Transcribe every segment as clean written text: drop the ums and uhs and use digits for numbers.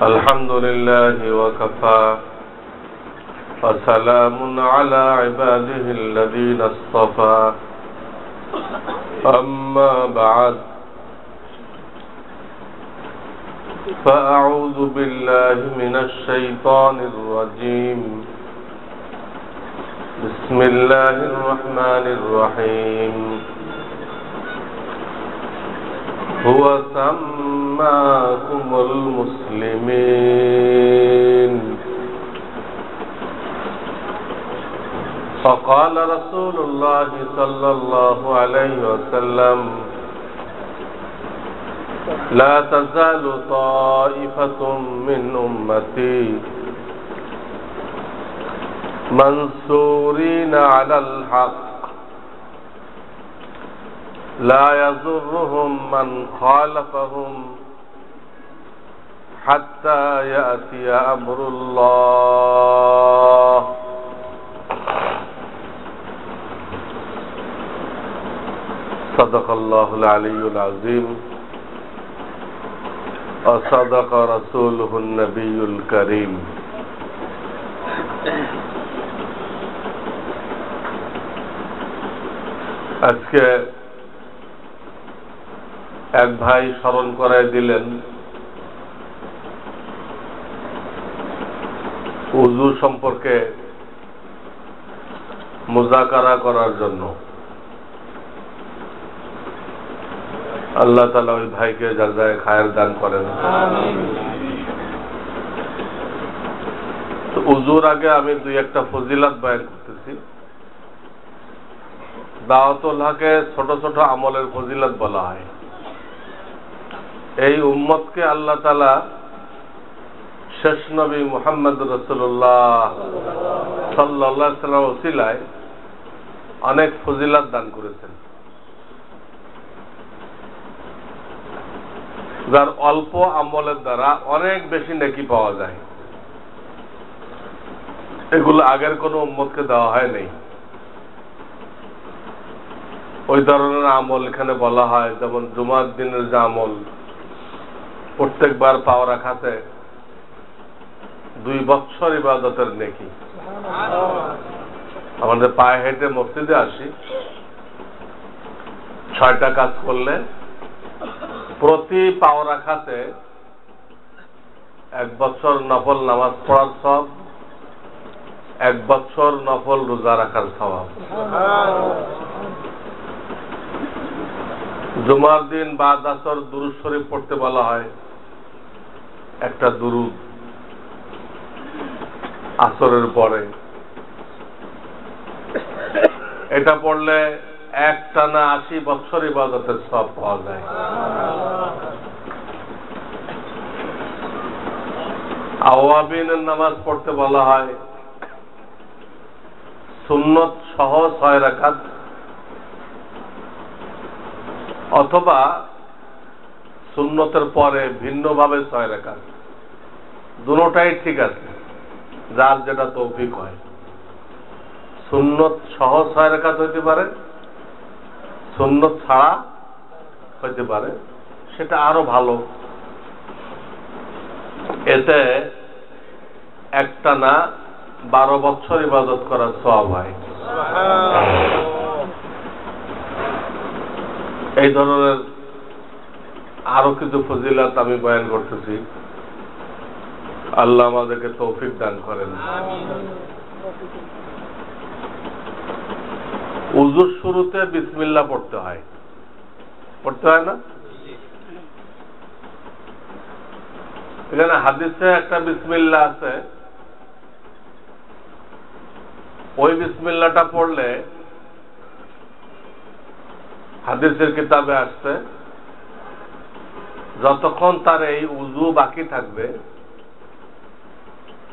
الحمد لله وكفى وسلام على عباده الذين اصطفى أما بعد فأعوذ بالله من الشيطان الرجيم بسم الله الرحمن الرحيم هو سماكم المسلمين فقال رسول الله صلى الله عليه وسلم لا تزال طائفة من أمتي منصورين على الحق لا يضرهم من خالفهم حتى يأتي أمر الله صدق الله العلي العظيم وصدق رسوله النبي الكريم আজকে এক ভাই স্মরণ করায় দিলেন উযু সম্পর্কে মুযাকারা করার জন্য। আল্লাহ তাআলা ওই ভাইকে জাযায়ে খায়ের দান করেন। তো উযুর আগে আমি দুই একটা ফজিলত বয়ান করতেছি। দাওয়াতুল হকে ছোট ছোট আমলের ফজিলত বলা হয়। এই উম্মতকে আল্লাহ তাআলা শেষ নবী মুহাম্মদ রাসূলুল্লাহ সাল্লাল্লাহু আলাইহি ওয়াসাল্লাম ওসিলায় অনেক ফজিলত দান করেছেন, যার অল্প আমলের দ্বারা অনেক বেশি নেকি পাওয়া যায়। এগুলো আগের কোন উম্মতকে দেওয়া হয় নাই। ওই ধরনের আমল এখানে বলা হয়, যেমন জুমার দিনের যে আমল, প্রত্যেকবার পাও রাখাতে 2 বছর ইবাদতের নেকি। আমাদের পায়ে হেঁটে মসজিদে আসি, 6টা কাজ করলে প্রতি পাও রাখাতে 1 বছর নফল নামাজ পড়ার সওয়াব, 1 বছর নফল রোজা রাখার সওয়াব। জুমার দিন বাদ আসর দুরূদ শরীফ পড়তে বলা হয়, একটা দুরূদ আসরের পরে, এটা পড়লে একটানা 80 বছর ইবাদতের সওয়াব পাওয়া যায়। আওয়াবিনের নামাজ পড়তে বলা হয়, সুন্নত সহ 6 রাকাত অথবা সুন্নতের পরে ভিন্নভাবে 6 রাকাত, দুটোটাই ঠিক আছে, যার যেটা তৌফিক হয়। সুন্নত সহ 6 রাকাত হইতে পারে, সুন্নত ছাড়া হইতে পারে, সেটা আরো ভালো। এতে একটানা 12 বছর ইবাদত করার সওয়াব হয়। এই ধরনের আরো কিছু ফজিলত আমি বয়ান করতেছি। আল্লাহ আমাদেরকে তৌফিক দান করেন। উযুর শুরুতে বিসমিল্লাহ পড়তে হয়, পড়তে হয় না? এখানে হাদিসে একটা বিসমিল্লাহ আছে, ওই বিসমিল্লাহটা পড়লে হাদিসের কিতাবে আসছে, যতক্ষণ তার এই উযু বাকি থাকবে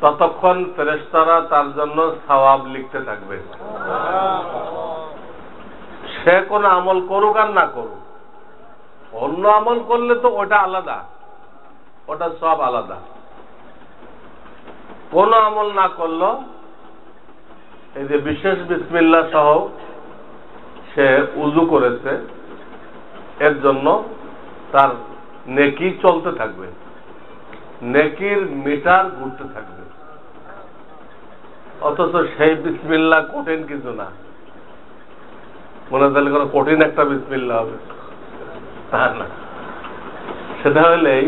ততক্ষণ ফেরেশতারা তার জন্য সওয়াব লিখতে থাকবে। সে কোন আমল করুক আর না করুক, অন্য আমল করলে তো ওটা আলাদা, ওটা সব আলাদা। কোন আমল না করলো, এই যে বিশেষ বিসমিল্লাহ সহ সে উযু করেছে, এর জন্য তার নেকি চলতে থাকবে, নেকির মিটার ঘুরতে থাকবে। অথচ সেই বিসমিল্লাহ কঠিন কিছু না, মনে তাহলে কোনো কঠিন একটা বিসমিল্লাহ হবে তা না। সেটা হলেই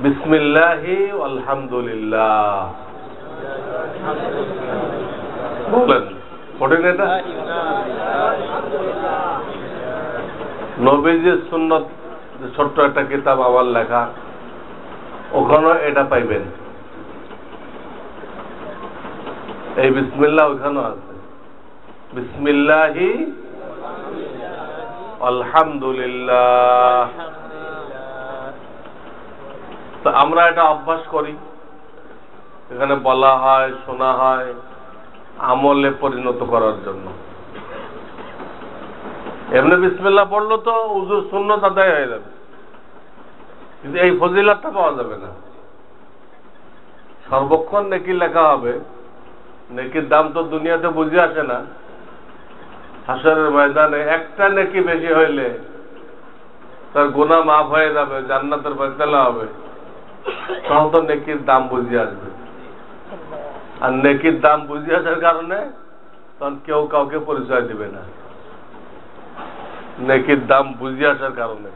বিসমিল্লাহি আলহামদুলিল্লাহ বলেন, কঠিন এটা? নবীজির সুন্নত ছোট্ট একটা কিতাব আমার লেখা, ওখানে এটা পাইবেন, এই বিসমিল্লাহ ওখানেও আছে, বিসমিল্লাহি আলহামদুলিল্লাহ। তো আমরা এটা অভ্যাস করি, এখানে বলা হয়, শোনা হয় আমলে পরিণত করার জন্য। এমনি বিসমিল্লাহ পড়লো তো উযুর সুন্নত আদায় হয়ে যাবে, কিন্তু এই ফজিলাতটা পাওয়া যাবে না। সর্বক্ষণ নেকি লেখা হবে, নেকির দাম তো দুনিয়াতে বুঝে আসে না। হাসরের ময়দানে একটা নেকি বেশি হইলে তার গুনাহ মাফ হয়ে যাবে, জান্নাতের ফয়সালা হবে, তখন তো নেকির দাম বুঝে আসবে। আর নেকির দাম বুঝে আসার কারণে তখন কেউ কাউকে পরিচয় দিবে না, নেকির দাম বুঝে আসার কারণে।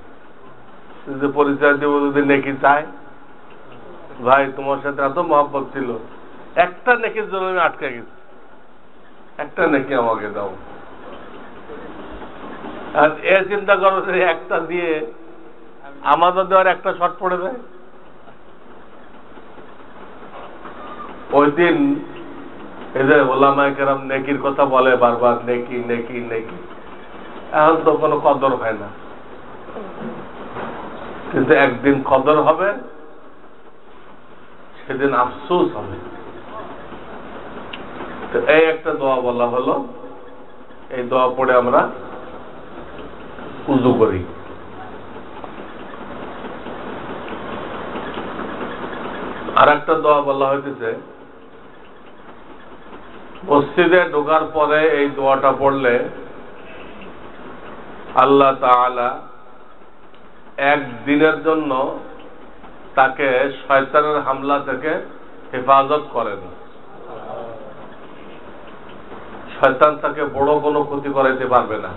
যদি পরিচয় দিব, যদি নেকি চায়, ভাই তোমার সাথে এত মহব্বত ছিল, একটা নেকির জন্য আমি আটকে গেছি, একটা নেকি আমাকে দাও। আর এ চিন্তা করো যে একটা দিয়ে আমাদের দেওয়ার একটা শর্ট পড়ে যায়। ওই দিন এই যে ওলামায়ে কেরাম নেকির কথা বলে বারবার, নেকি নেকি নেকি, এখন তো কোনো কদর হয় না, কিন্তু একদিন কদর হবে, সেদিন আফসোস হবে। তো এই একটা দোয়া বলা হলো, এই দোয়া পড়ে আমরা উযু করি। আর একটা দোয়া বলা হইতেছে, মসজিদে ঢোকার পরে এই দোয়াটা পড়লে আল্লাহ তাআলা একদিনের জন্য তাকে শয়তানের হামলা থেকে হেফাজত করেন। শয়তান তাকে বড় কোনো ক্ষতি করাইতে পারবে না,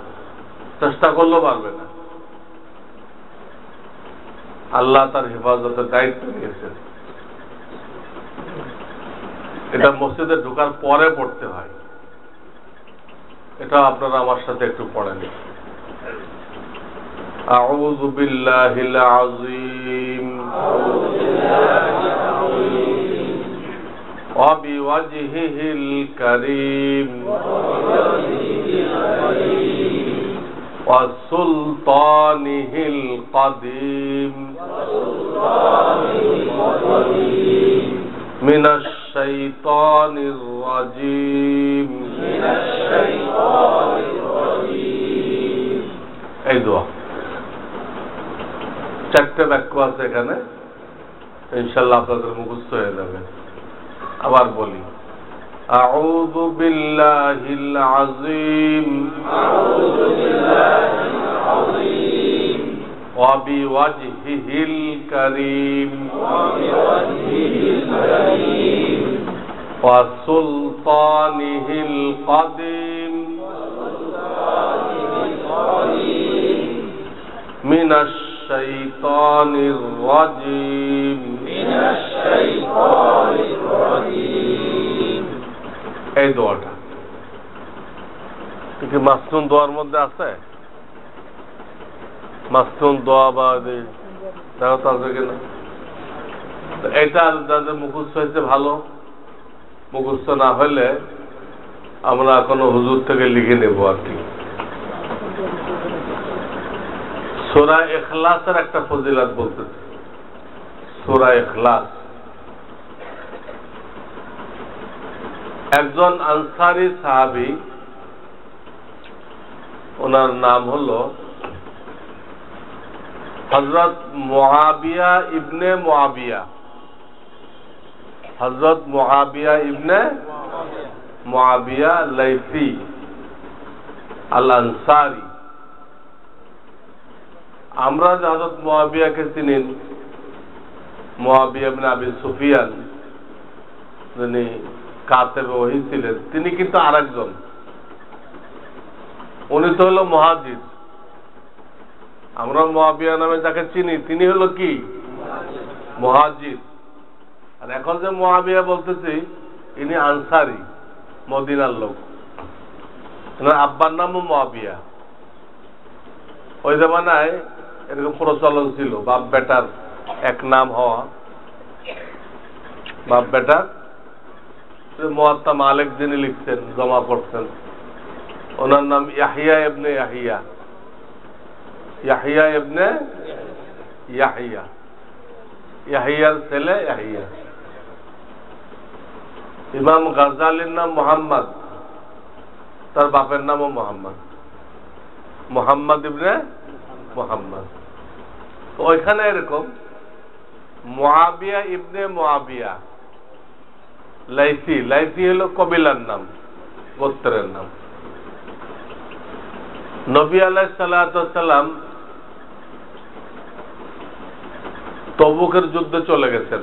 চেষ্টা করলেও পারবে না। আল্লাহ তার হেফাজতের দায়িত্ব নিয়েছেন। এটা মসজিদে ঢোকার পরে পড়তে হয়, এটা আপনারা আমার সাথে একটু পড়েন। আউযু বিল্লাহিল আযীম ওয়া বিওয়াজহিহিল কারীম ওয়া সুলতানিহিল কাদীম মিনাশ শাইতানির রাজীম। এই দোয়া চারটে বাক্য আছে এখানে, ইনশাআল্লাহ আপনাদের মুখস্থ হয়ে যাবে। আবার বলি, আউযু বিল্লাহিল আযীম ওয়া বিওয়াজহিহিল কারীম ওয়া সুলতানিহিল কাদীম মিনাশ শাইতানির রাজীম। এই দোয়াটা কি মাসনুন দোয়ার মধ্যে আছে? মাসনুন দোয়া বা তাও তো আছে কিনা? এটা যাদের মুখস্থ হয়েছে ভালো, মুখস্থ না হলে আমরা কোনো হুজুর থেকে লিখে নেব আর কি। সূরা ইখলাসের একটা ফজিলত বলতেছে, সূরা ইখলাস। একজন আনসারী সাহাবী, ওনার নাম হলো হযরত মুআবিয়া ইবনে মুআবিয়া, হযরত মুআবিয়া ইবনে মুআবিয়া লাইসি আল আনসারী। আমরা যে হযরত মুআবিয়াকে চিনি, মুআবিয়া ইবনে আবি সুফিয়ান যিনি কাতেবে ওহী ছিলেন, তিনি কিন্তু আরেকজন। উনি তো হলো মুহাজির। আমরা মুআবিয়া নামে যাকে চিনি তিনি হলো কি? মুহাজির। আর এখন যে মুআবিয়া বলতেছি ইনি আনসারি, মদিনার লোক। এনার আব্বার নামও মুআবিয়া। ওই জামানায় এরকম প্রচলন ছিল, বাপ বেটার এক নাম হওয়া। বাপ বেটার মুয়াত্তা মালিক যিনি লিখছেন, জমা করছেন, ওনার নাম ইয়াহিয়া ইবনে ইয়াহিয়া। ইয়াহিয়া ইবনে ইয়াহিয়া, ইয়াহিয়ার ছেলে ইয়াহিয়া। ইমাম গাজ্জালির নাম মুহাম্মদ, তার বাপের নামও মুহাম্মদ, মুহাম্মদ ইবনে মুহাম্মদ। তো ওইখানে এরকম মুআবিয়া ইবনে মুআবিয়া লাইসি, লাইসি হলো কবিলার নাম, গোত্রের নাম। নবী আলাইহিস সালাতু ওয়াস সালাম তবুকের যুদ্ধে চলে গেছেন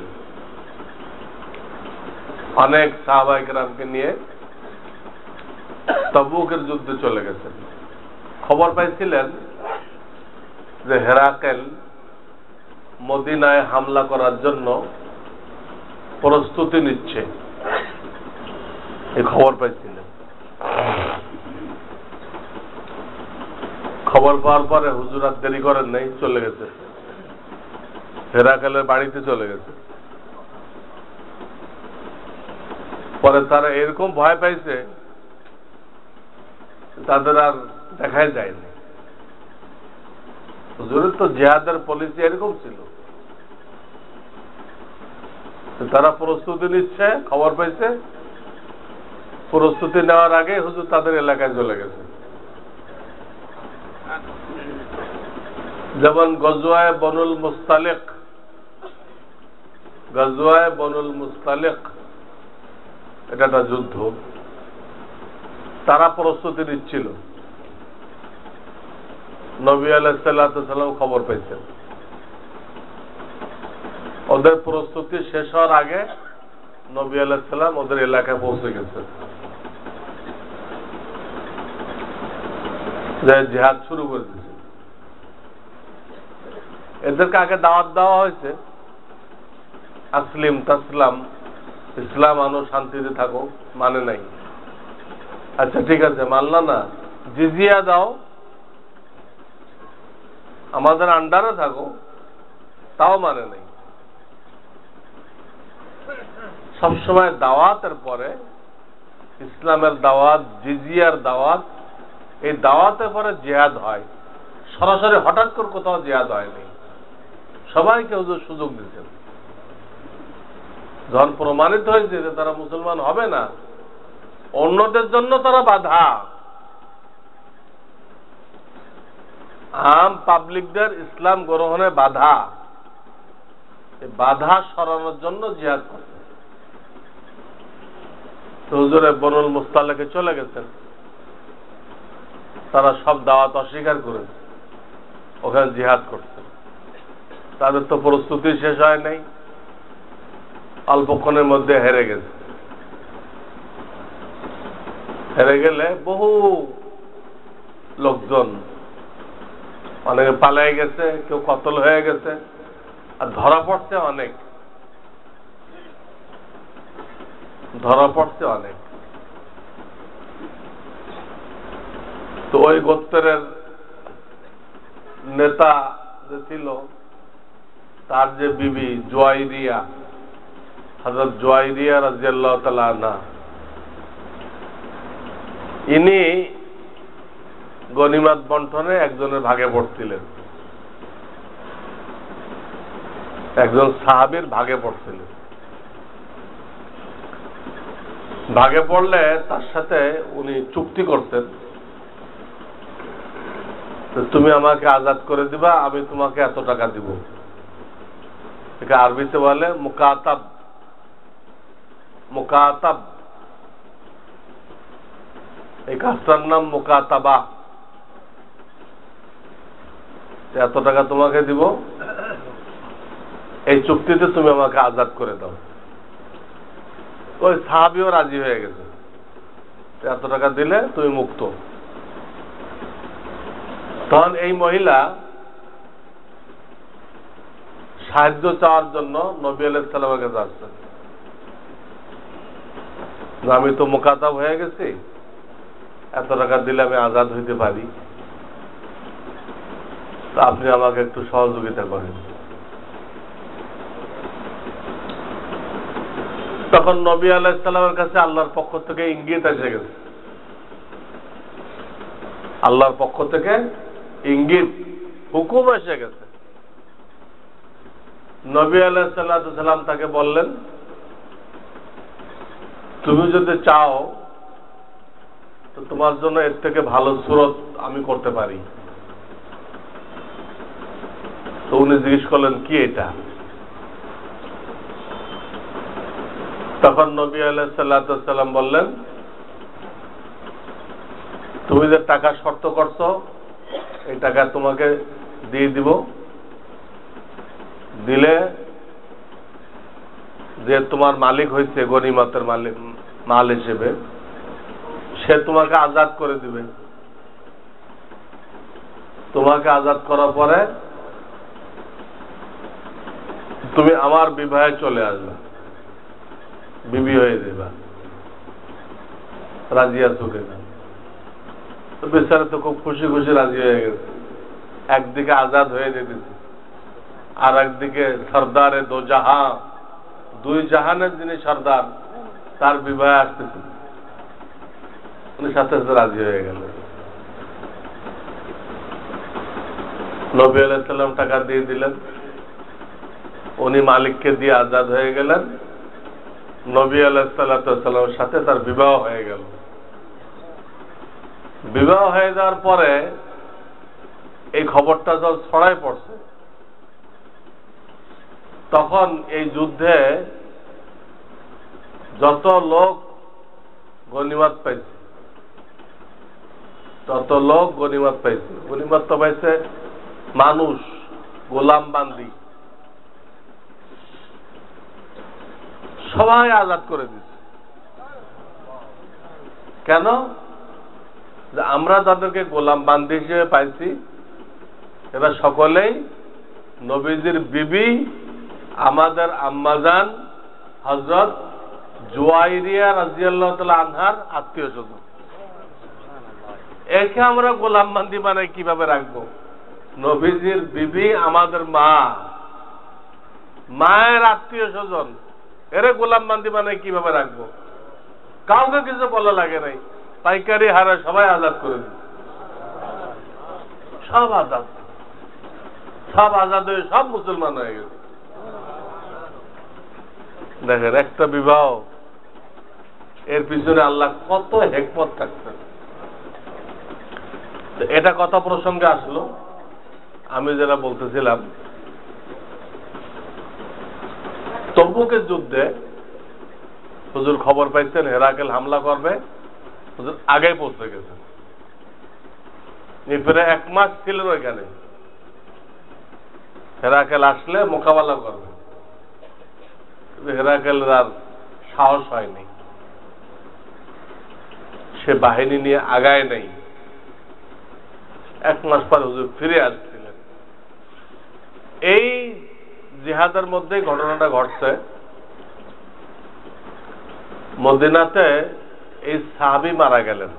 অনেক সাহাবায়ে কেরামকে নিয়ে, তবুকের যুদ্ধে চলে গেছেন। খবর পাইছিলেন যে হেরাকেল মদিনায় হামলা করার জন্য প্রস্তুতি নিচ্ছে, এই খবর পাইছিলেন। খবর পাওয়ার পরে হুজুর আর দেরি করেন নাই, চলে গেছে, হেরাকেলের বাড়িতে চলে গেছে। পরে তারা এরকম ভয় পাইছে তাদের আর দেখাই যায়নি। হুজুরের তো জিহাদের পলিসি এরকম ছিল। তারা প্রস্তুতি নিচ্ছে, খবর পাইছে, প্রস্তুতি নেওয়ার আগে হুজুর তাদের এলাকায় চলে গেছে। যেমন গজওয়ায়ে বনুল মুস্তালিক, গজওয়ায়ে বনুল মুস্তালিক এটা একটা যুদ্ধ, তারা প্রস্তুতি নিচ্ছিল। নবী আলাইহিস সালাতু ওয়াস সালাম খবর পাইছেন। ওদের প্রস্তুতি শেষ হওয়ার আগে নবী আলাইহিস সালাম ওদের এলাকায় পৌঁছে গেছেন, যে জিহাদ শুরু করে দিয়েছে। এদেরকে আগে দাওয়াত দেওয়া হয়েছে, আসলিম তাসলাম, ইসলাম আনো, শান্তিতে থাকো, মানে নাই। আচ্ছা ঠিক আছে, মানলা না, জিজিয়া দাও, আমাদের আন্ডারে থাকো, তাও মানে নাই। সবসময় দাওয়াতের পরে ইসলামের দাওয়াত, জিজিয়ার দাওয়াত, এই দাওয়াতের পরে জিহাদ হয়। সরাসরি হঠাৎ করে কোথাও জিহাদ হয়নি, সবাইকে হুজুর সুযোগ দিচ্ছেন। যখন প্রমাণিত হয়েছে যে তারা মুসলমান হবে না, অন্যদের জন্য তারা বাধা, আম পাবলিকদের ইসলাম গ্রহণে বাধা, এই বাধা সরানোর জন্য জিহাদ করছে। তো হুজুরে বনুল মুস্তালিকে চলে গেছেন, তারা সব দাওয়াত অস্বীকার করেছে, ওখানে জিহাদ করছে। তাদের তো প্রস্তুতি শেষ হয় নাই, অল্পক্ষণের মধ্যে হেরে গেছে। হেরে গেলে বহু লোকজন, অনেকে পালাই গেছে, কেউ কতল হয়ে গেছে, আর ধরা পড়ছে অনেক, ধরা পড়ছে অনেক। তো ওই গোত্রের নেতা যে ছিল, তার যে বিবি জুয়াইরিয়া, হযরত জুয়াইরিয়া রাদিয়াল্লাহু তাআলা আনহা, ইনি গনিমত বন্টনে একজনের ভাগে পড়ছিলেন, একজন সাহাবীর ভাগে পড়ছিলেন। ভাগে পড়লে তার সাথে উনি চুক্তি করতেন, তুমি আমাকে আজাদ করে দিবা, আমি তোমাকে এত টাকা দিব। একে আরবিতে বলে মুকাতাব। মুকাতাব, এই কাজটার নাম মুকাতাবা। এত টাকা তোমাকে দিব, এই চুক্তিতে তুমি আমাকে আজাদ করে দাও। ওই সাহাবীও রাজি হয়ে গেছে, এত টাকা দিলে তুমি মুক্ত। তখন এই মহিলা সাহায্য চাওয়ার জন্য নবী আলাইহিস সালামের কাছে আসছেন, আমি তো মুকাতাব হয়ে গেছি, এত টাকা দিলে আমি আজাদ হইতে পারি, তা আপনি আমাকে একটু সহযোগিতা করেন। তখন নবী আলাইহিস সালামের কাছে আল্লাহর পক্ষ থেকে ইঙ্গিত এসে গেছে, আল্লাহর পক্ষ থেকে ইঙ্গিত, হুকুম এসে গেছে। নবী আলাইহিস সালাম তাকে বললেন, তুমি যদি চাও তো তোমার জন্য এর থেকে ভালো সূরত আমি করতে পারি। তো উনি জিজ্ঞেস করলেন, কি এটা? তখন নবী আলাইহিস সালাম বললেন, তুমি যে টাকা শর্ত করছো এই টাকা তোমাকে দিয়ে দিব, দিলে যে তোমার মালিক হয়েছে গনিমতের মাল হিসেবে, সে তোমাকে আজাদ করে দিবে। তোমাকে আজাদ করার পরে তুমি আমার বিবাহে চলে আসবে, বিবি হয়ে যাবা। রাজি আছো কিনা? তো বেচারা তো খুব খুশি খুশি রাজি হয়ে গেছে, একদিকে আজাদ হয়ে যেতেছে, আর একদিকে সর্দারে দো জাহা, দুই জাহানের যিনি সর্দার, তার বিবাহে আসতেছে। উনি সাথে সাথে রাজি হয়ে গেলেন। নবী আলাইহিস সালাম টাকা দিয়ে দিলেন, উনি মালিককে দিয়ে আজাদ হয়ে গেলেন। নবী আলাইহিস সালামের সাথে তার বিবাহ হয়ে গেল। বিবাহ হয়ে যাওয়ার পরে এই খবরটা যখন ছড়ায় পড়ছে, তখন এই যুদ্ধে যত লোক গনিমত পাইছে, তত লোক গনিমত পাইছে। গনিমত তো পাইছে মানুষ, গোলাম বান্দি, সবাই আজাদ করে দিচ্ছে। কেন? যে আমরা যাদেরকে গোলাম বান্দি হিসেবে পাইছি, এরা সকলেই নবীজির বিবি, আমাদের আম্মাজান হযরত জুয়াইরিয়া রাদিয়াল্লাহু তাআলা আনহার আত্মীয় স্বজন। একে আমরা গোলাম বান্দি বানাই কিভাবে রাখবো? নবীজির বিবি আমাদের মা, মায়ের আত্মীয় স্বজন, এরে গোলাম বান্দি বানাই কিভাবে রাখবো? কাউকে কিছু বলা লাগে নাই, পাইকারি হারে সবাই আজাদ করে দিল। সব আজাদ, সব আজাদ হয়ে সব মুসলমান হয়ে গেছে। দেখেন, একটা বিবাহ, এর পিছনে আল্লাহ কত হিকমত থাকতেন। এটা কথা প্রসঙ্গে আসলো, আমি যেটা বলতেছিলাম, তবুকের যুদ্ধে হুজুর খবর পাইছেন হেরাকেল হামলা করবে, হুজুর আগেই পৌঁছে গেছেন। প্রায় 1 মাস ছিলেন ওইখানে, হেরাকেল আসলে মোকাবেলা করবে। হেরাকেলের আর সাহস হয়নি, সে বাহিনী নিয়ে আগায় নাই। 1 মাস পর হুজুর ফিরে আসছিলেন। এই জিহাদের মধ্যে ঘটনাটা ঘটছে। মদিনাতে এই সাহাবী মারা গেলেন,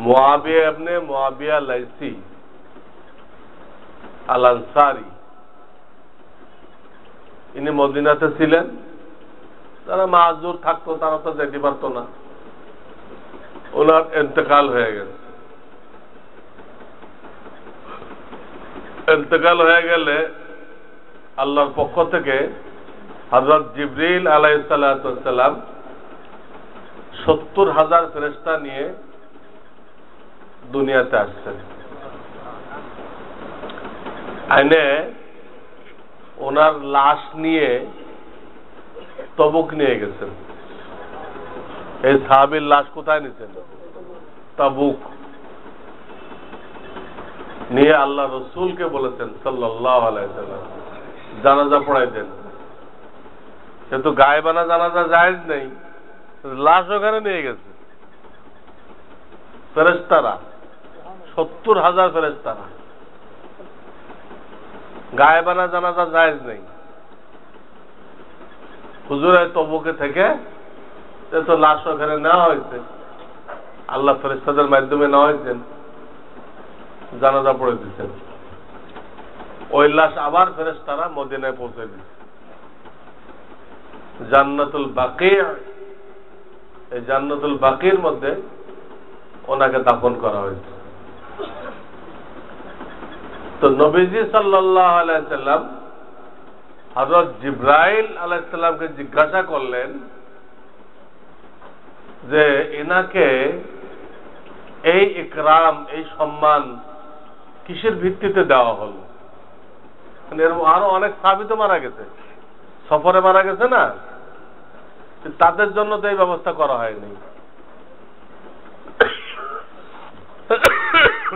মুআবিয়া ইবনে মুআবিয়া লাইসি আল আনসারী। ইনি মদিনাতে ছিলেন, যারা মাহজুর থাকতো তারা তো যেতে পারতো না, ওনার ইন্তেকাল হয়ে গেছে। ইন্তেকাল হয়ে গেলে আল্লাহর পক্ষ থেকে হযরত জিবরিল আলাইহিস সালাম 70,000 ফেরেশতা নিয়ে দুনিয়াতে আসছেন। আইনে ওনার লাশ নিয়ে তবুক নিয়ে গেছেন। এই সাহাবীর লাশ কোথায় নিছেন? তাবুক। নিয়ে আল্লাহ রসুলকে বলেছেন সাল্লাল্লাহু আলাইহি ওয়াসাল্লাম জানাজা পড়াই দেন। কিন্তু গায়েবানা জানাজা জায়েজ নেই, লাশ ওখানে নিয়ে গেছে ফেরেশতারা, 70,000 ফেরেশতারা। গায়েবানা জানাজা জায়েজ নেই। হুজুরের তবুকে থেকে তো লাশ ওখানে নেওয়া হয়েছে, আল্লাহ ফেরেশতাদের মাধ্যমে নেওয়া হয়েছে, জানাজা পড়ে দিচ্ছেন। ওই লাশ আবার ফেরেশতারা মদিনায় পৌঁছে দিচ্ছে। জান্নাতুল বাকি, এই জান্নাতুল বাকির মধ্যে ওনাকে দাফন করা হয়েছে। তো নবীজি সাল্লাল্লাহু আলাইহি ওয়াসাল্লাম হযরত জিবরাইল আলাইহিস সালামকে জিজ্ঞাসা করলেন যে এনাকে এই ইকরাম, এই সম্মান কিসের ভিত্তিতে দেওয়া হলো? আরো অনেক সাহাবী তো মারা গেছে, সফরে মারা গেছে না, তাদের জন্য তো এই ব্যবস্থা করা হয়নি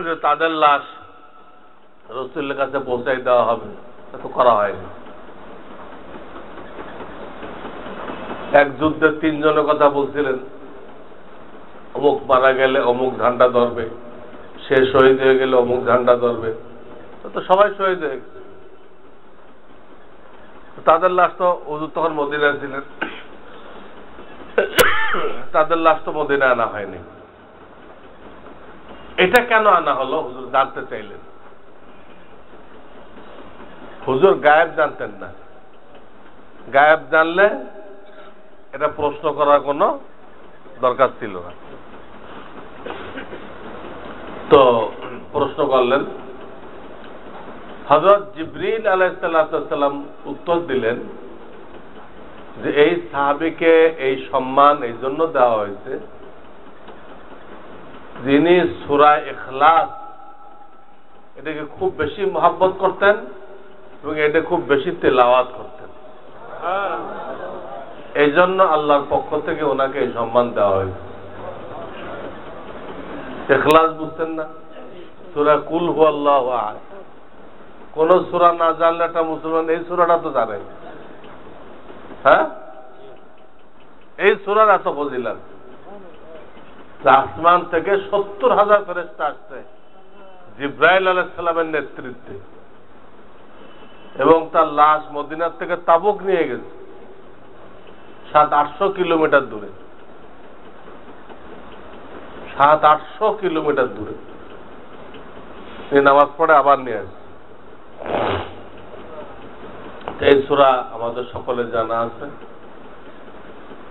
যে তাদের লাশ রাসূলের কাছে পৌঁছাই দেওয়া হবে, তা তো করা হয়নি। এক যুদ্ধে 3 জনের কথা বলছিলেন, অমুক মারা গেলে অমুক ঝান্ডা ধরবে, সে শহীদ হয়ে গেলে অমুক ঝান্ডা ধরবে, তো সবাই শহীদ হয়ে গেছে। তাদের লাশ তো হুজুর তখন মদিনায় ছিলেন, তাদের লাশ তো মদিনায় আনা হয়নি। এটা কেন আনা হলো হুজুর জানতে চাইলেন। হুজুর গায়েব জানতেন না, গায়েব জানলে এটা প্রশ্ন করার কোনো দরকার ছিল না। তো প্রশ্ন করলেন, হযরত জিবরিল আলাইহিস সালাম উত্তর দিলেন যে এই সাহাবীকে এই সম্মান এই জন্য দেওয়া হয়েছে যিনি সূরা ইখলাস এটাকে খুব বেশি মহব্বত করতেন এবং এটা খুব বেশি তেলাওয়াত করতেন। এই জন্য আল্লাহর পক্ষ থেকে ওনাকে এই সম্মান দেওয়া হয়েছে। ইখলাস বুঝতেন না? সূরা কুল হুয়াল্লাহু আহাদ, কোন সূরা না জানলে একটা মুসলমান এই সূরাটা তো জানে। হ্যাঁ, এই সূরার এত ফজিলত, আসমান থেকে 70,000 ফেরেশতা আসছে জিবরাইল আলাইহিস সালামের নেতৃত্বে, এবং তার লাশ মদিনার থেকে তাবুক নিয়ে গেছে 700-800 কিলোমিটার দূরে, 700-800 কিলোমিটার দূরে। এই নামাজ পড়ে আবার নিয়ে আসছে। এই সূরা আমাদের সকলের জানা আছে।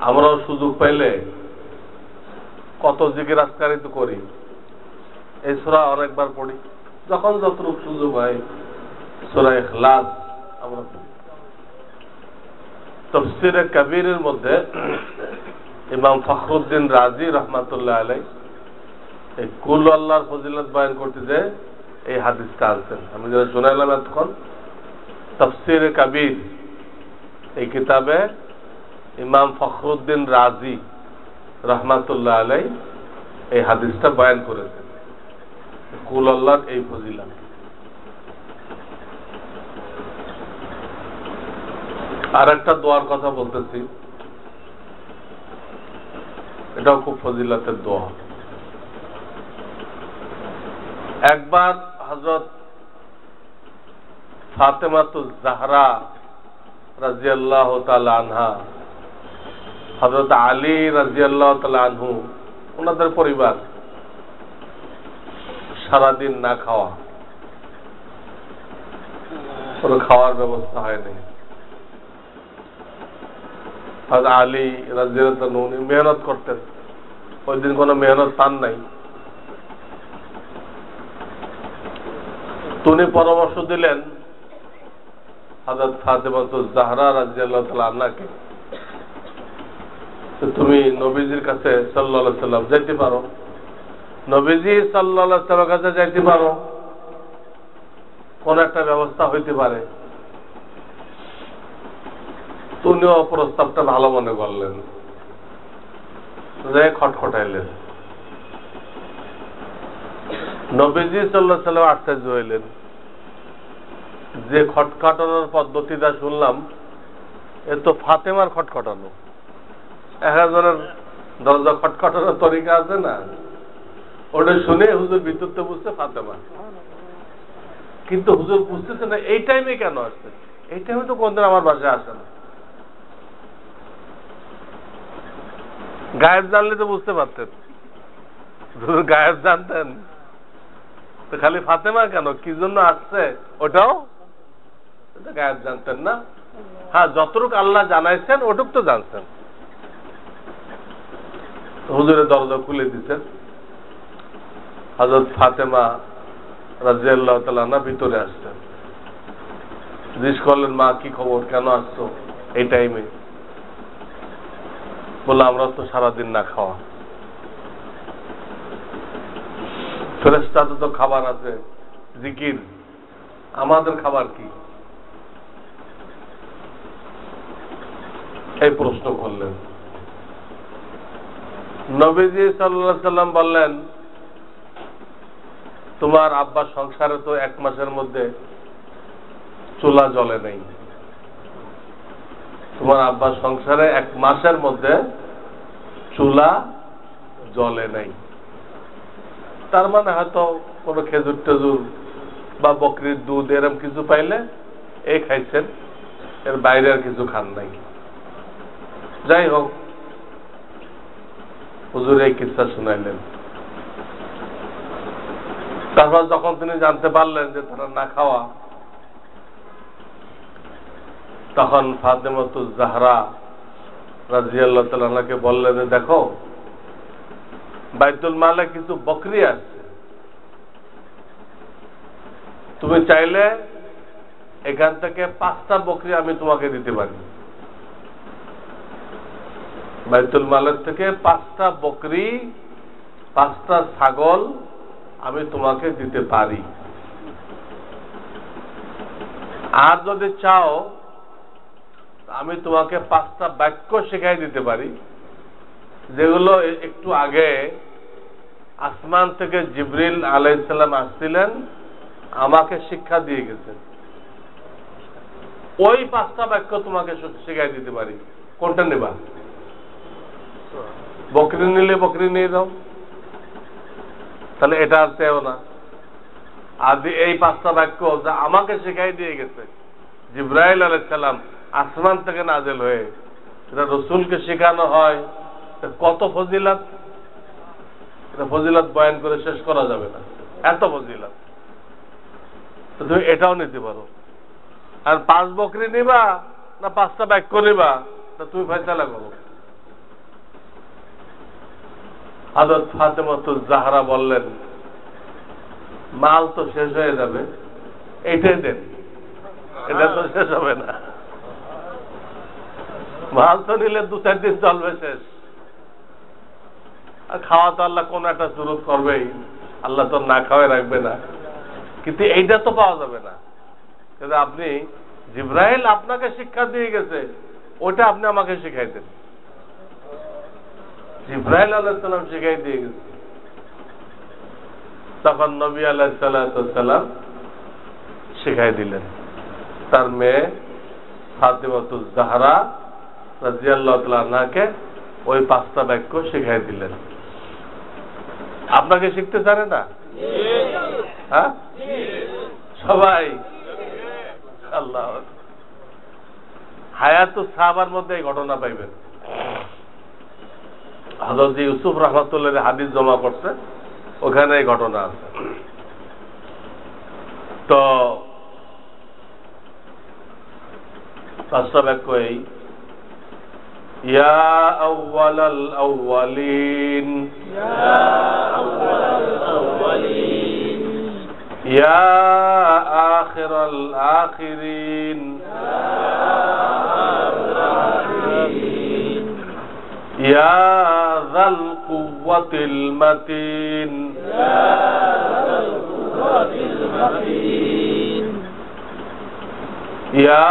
আমরাও সুযোগ পাইলে কত জিকির আজকারি তো করি, এই সূরা অনেকবার পড়ি, যখন যতটুকু সুযোগ হয়। সূরা ইখলাস আমরা পড়ি। তাফসীরে কবীরের মধ্যে ইমাম ফখরুদ্দিন রাজি রহমাতুল্লাহ আলাইহি এই কুল আল্লাহর ফজিলত বয়ান করতে যে এই হাদিসটা আনছেন, আমি যেটা শুনাইলাম এতক্ষণ। তাফসীরে কবীর এই কিতাবে ইমাম ফখরুদ্দিন রাজি রহমাতুল্লাহ আলাইহি এই হাদিসটা বয়ান করেছেন, কুল আল্লাহর এই ফজিলত। আর একটা দোয়ার কথা বলতেছি, এটাও খুব ফজিলতের দোয়া। একবার হযরত ফাতেমাতুজ জাহরা রাদিয়াল্লাহু তাআলা আনহা, হযরত আলী রাদিয়াল্লাহু তাআলা আনহু, ওনাদের পরিবার সারাদিন না খাওয়া, কোনো খাওয়ার ব্যবস্থা হয়নি। হযরত আলী রাদিয়াল্লাহু তাআলা উনি মেহনত করতেন, ওই দিন কোনো মেহনত পান নাই। উনি পরামর্শ দিলেন হযরত ফাতেমাতুজ জাহরা রাদিয়াল্লাহু তাআলা আনহাকে, তুমি নবীজির কাছে সাল্লাল্লাহু আলাইহি সাল্লাম যাইতে পারো, নবীজি সাল্লাল্লাহু আলাইহি সাল্লামের কাছে যাইতে পারো, কোন একটা ব্যবস্থা হইতে পারে। উনিও প্রস্তাবটা ভালো মনে করলেন, যে খটখটাইলেন। নবীজি সাল্লাল্লাহু আলাইহি ওয়াসাল্লাম আশ্চর্য হইলেন যে খটখটানোর পদ্ধতিটা শুনলাম এ তো ফাতেমার খটখটানো। একজনের দরজা খটখটানোর তরিকা আছে না, ওটা শুনে হুজুর ভিতরতে বুঝতে ফাতেমা, কিন্তু হুজুর বুঝতেছে না এই টাইমে কেন আসছে। এই টাইমে তো কোনদিন আমার বাসায় আসে না। গায়েব জানলে তো বুঝতে পারতেন, গায়েব জানতেন তো খালি ফাতেমা কেন, কি জন্য আসছে ওটাও গায়েব জানতেন না। হ্যাঁ, যতটুক আল্লাহ জানাইছেন ওটুক তো জানতেন। হুজুরের দরজা খুলে দিচ্ছেন, হযরত ফাতেমা রাদিয়াল্লাহু তাআলা আনহা ভিতরে আসছেন। জিজ্ঞেস করলেন, মা কি খবর, কেন আসছো এই টাইমে? বললো, আমরা তো সারাদিন না খাওয়া, ফেরেশতাদের তো খাবার আছে, জিকির, আমাদের খাবার কি? এই প্রশ্ন করলেন। নবীজি সাল্লাল্লাহু আলাইহি সাল্লাম বললেন, তোমার আব্বা সংসারে তো 1 মাসের মধ্যে চুলা জ্বলে নাই। তোমার আব্বা সংসারে 1 মাসের মধ্যে চুলা জ্বলে নাই। তার মানে হয়তো কোনো খেজুর টেজুর বা বকরির দুধ এরকম কিছু পাইলে এই খাইছেন, এর বাইরে আর কিছু খান নাই। যাই হোক, হুজুর এই কিসসা শুনাইলেন। তারপর যখন তিনি জানতে পারলেন যে তারা না খাওয়া, তখন ফাতেমাতুজ জাহরা রাদিয়াল্লাহু তাআলা আনহাকে বললেন, দেখো বাইতুল মালে কিছু বকরি আছে, তুমি চাইলে এখান থেকে 5টা বকরি আমি তোমাকে দিতে পারি। বাইতুল মালের থেকে 5টা বকরি, 5টা ছাগল আমি তোমাকে দিতে পারি। আর যদি চাও আমি তোমাকে 5টা বাক্য শেখাই দিতে পারি, যেগুলো একটু আগে আসমান থেকে জিবরিল আলাইহিস সালাম আসছিলেন, আমাকে শিক্ষা দিয়ে গেছেন। ওই 5টা বাক্য তোমাকে শেখাই দিতে পারি, কোনটা নেবা? বকরি নিলে বকরি নিয়ে যাও, তাহলে এটা আর চেও না। আর এই 5টা বাক্য যা আমাকে শেখাই দিয়ে গেছে জিবরাইল আলাইহিস সালাম আসমান থেকে নাযিল হয়ে, এটা রাসূলকে শেখানো হয়, কত ফজিলত! এটা ফজিলত বয়ান করে শেষ করা যাবে না, এত ফজিলত। তো তুমি এটাও নিতে পারো। আর 5 বকরি নিবা না 5টা বাক্য নিবা, তা তুমি ফয়সালা করো। হযরত ফাতেমাতুজ জাহরা বললেন, মাল তো শেষ হয়ে যাবে, এইটাই দেন, এটা তো শেষ হবে না। মাল তো নিলে 2-4 দিন চলবে, শেষ। আর খাওয়া তো আল্লাহ কোন একটা জরুরত করবেই, আল্লাহ তো না খাওয়াই রাখবে না। কিন্তু এইটা তো পাওয়া যাবে না। কিন্তু আপনি, জিবরাইল আপনাকে শিক্ষা দিয়ে গেছে, ওটা আপনি আমাকে শিখাই দেন। জিবরাইল আলাইহিস সালাম শিখাই দিয়ে গেছে। তখন নবী আলাইহিস সালাম শিখাই দিলেন, তার মেয়ে ফাতেমাতুজ জাহরা রাদিয়াল্লাহু তাআলা আনহাকে ওই 5টা বাক্য শিখাই দিলেন। আপনাকে শিখতে জানে না? হ্যাঁ, সবাই। আল্লাহ, হায়াতুস সাহাবার মধ্যে এই ঘটনা পাইবেন। হযরত ইউসুফ রাহমাতুল্লাহ হাদিস জমা করছে, ওখানে এই ঘটনা আছে। তো 5টা বাক্য এই, ইয়া আউওয়ালাল আউওয়ালিন, ইয়া আখিরাল আখিরিন, ইয়া যাল কুওয়াতিল মাতিন, ইয়া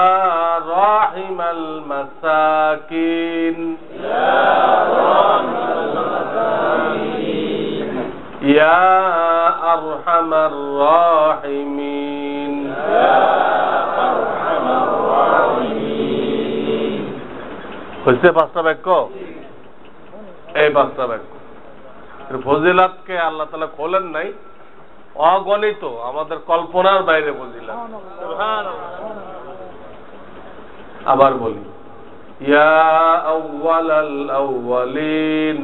রাহিমাল মাসাকিন, ইয়া আরহামার রাহিমিন। হয়েছে পাঁচটা বাক্য, এই পাঁচটা বাক্য। ফজিলাতকে আল্লাহ তাআলা খোলেন নাই, অগণিত, আমাদের কল্পনার বাইরে ফজিলাত। আবার বলি, ইয়া আউয়ালাল আউয়ালিন,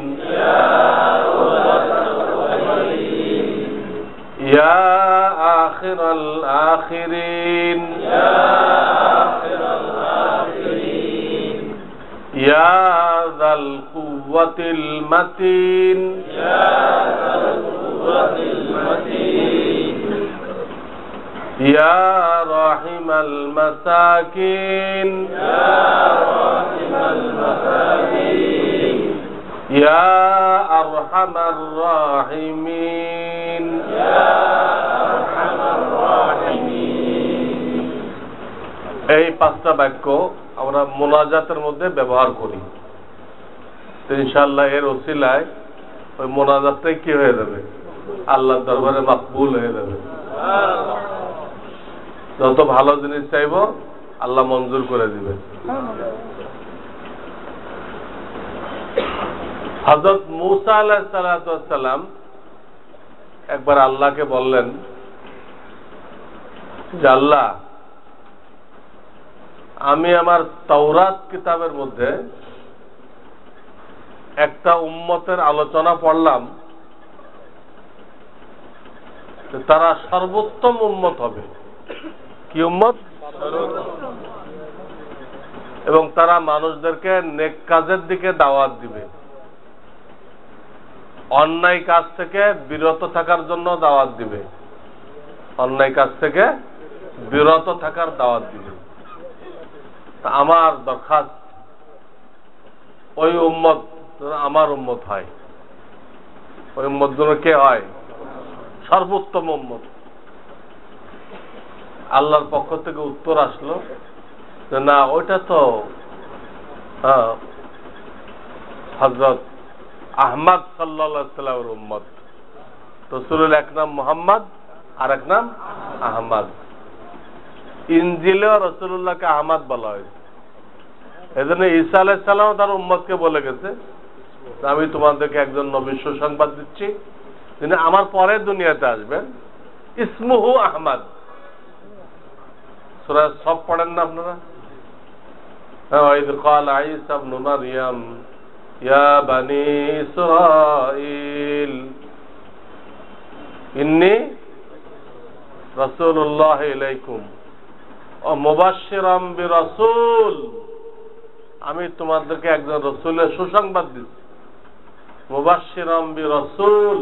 ইয়া আখিরাল আখিরিন, ইয়া যাল কুওয়াতিল মাতিন, ইয়া রাহিমাল মাসাকিন, ইয়া আরহামার রাহিমিন। এই পাঁচটা বাক্য আমরা মোনাজাতের মধ্যে ব্যবহার করি, তো ইনশাআল্লাহ এর ওসিলায় ওই মোনাজাতটাই কি হয়ে যাবে, আল্লাহর দরবারে মাকবুল হয়ে যাবে। যত ভালো জিনিস চাইব আল্লাহ মঞ্জুর করে দিবে। হযরত মূসা আলাইহিস সালাতু ওয়াস সালাম একবার আল্লাহকে বললেন যে আল্লাহ, আমি আমার তাওরাত কিতাবের মধ্যে একটা উম্মতের আলোচনা পড়লাম, তারা সর্বোত্তম উম্মত হবে। কি উম্মত? এবং তারা মানুষদেরকে নেক কাজের দিকে দাওয়াত দিবে, অন্যায় কাজ থেকে বিরত থাকার জন্য দাওয়াত দিবে, অন্যায় কাজ থেকে বিরত থাকার দাওয়াত দিবে। আমার দরখাস্ত ওই উম্মত আমার উম্মত হয়, ওই উম্মত যেন কে হয়? সর্বোত্তম উম্মত। আল্লাহর পক্ষ থেকে উত্তর আসলো যে না, ওইটা তো হযরত আহমদ সাল্লাল্লাহু আলাইহি সাল্লামের উম্মত। রাসূলের এক নাম মুহাম্মদ আর এক নাম আহমদ। ইনজিলে রাসূলুল্লাহকে আহমদ বলা হয়েছে, এজন্য ঈসা আলাইহিস সালাম তার উম্মতকে বলে গেছে, আমি তোমাদেরকে একজন নবীর সুসংবাদ দিচ্ছি, তিনি আমার পরে দুনিয়াতে আসবেন, ইসমুহু আহমদ। সূরা সব পড়েন না আপনারা? وإذ قال عيسى ابن مريم يا بني إسرائيل إني رسول الله إليكم ومبشرا برسول, আমি তোমাদেরকে একজন রাসূলের সুসংবাদ দিচ্ছি। মুবাশশিরাম বিরাসূল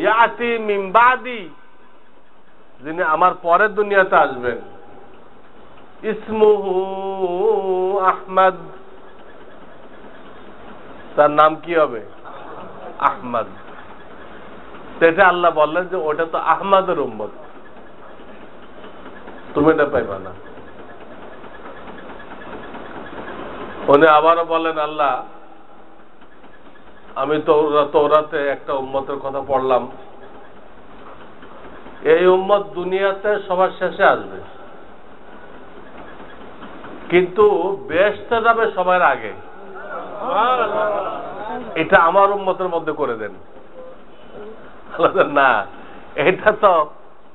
ইয়াতি মিন বাদি, যিনি আমার পরে দুনিয়াতে আসবেন, ইসমুহু আহমদ, তার নাম কি হবে? আহমদ। সেটা আল্লাহ বললেন যে ওটা তো আহমদের উম্মত, তুমি এটা পাইবা না। উনি আবারও বলেন, আল্লাহ, আমি তওরাতে একটা উম্মতের কথা পড়লাম, এই উম্মত দুনিয়াতে সবার শেষে আসবে, কিন্তু বেহেশতে যাবে সবার আগে। এটা আমার উম্মতের মধ্যে করে দেন। না, এটা তো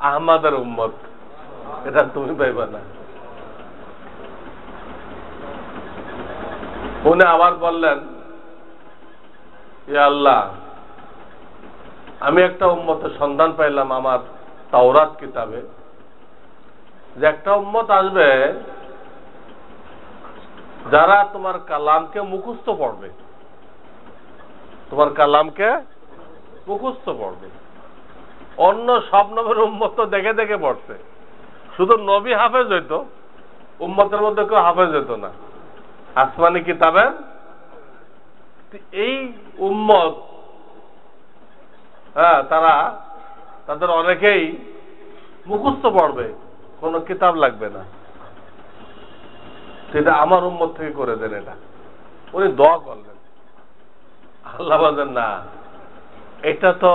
আহমদের উম্মত, এটা তুমি পাইবা না। উনি আবার বললেন, ইয়া আল্লাহ, আমি একটা উম্মতের সন্ধান পাইলাম আমার তাওরাত কিতাবে, যে একটা উম্মত আসবে যারা তোমার কালামকে মুখস্থ পড়বে, তোমার কালামকে মুখস্থ পড়বে। অন্য সব নবীর উম্মত তো দেখে দেখে পড়ছে, শুধু নবী হাফেজ হইতো, উম্মতের মধ্যে কেউ হাফেজ হইতো না আসমানি কিতাবের। এই উম্মত, তারা তাদের অনেকেই মুখস্থ পড়বে, কোনো কিতাব লাগবে না। সেটা আমার উম্মত থেকে করে দেন। এটা উনি দোয়া করলেন। আল্লাহ বলেন, না, এটা তো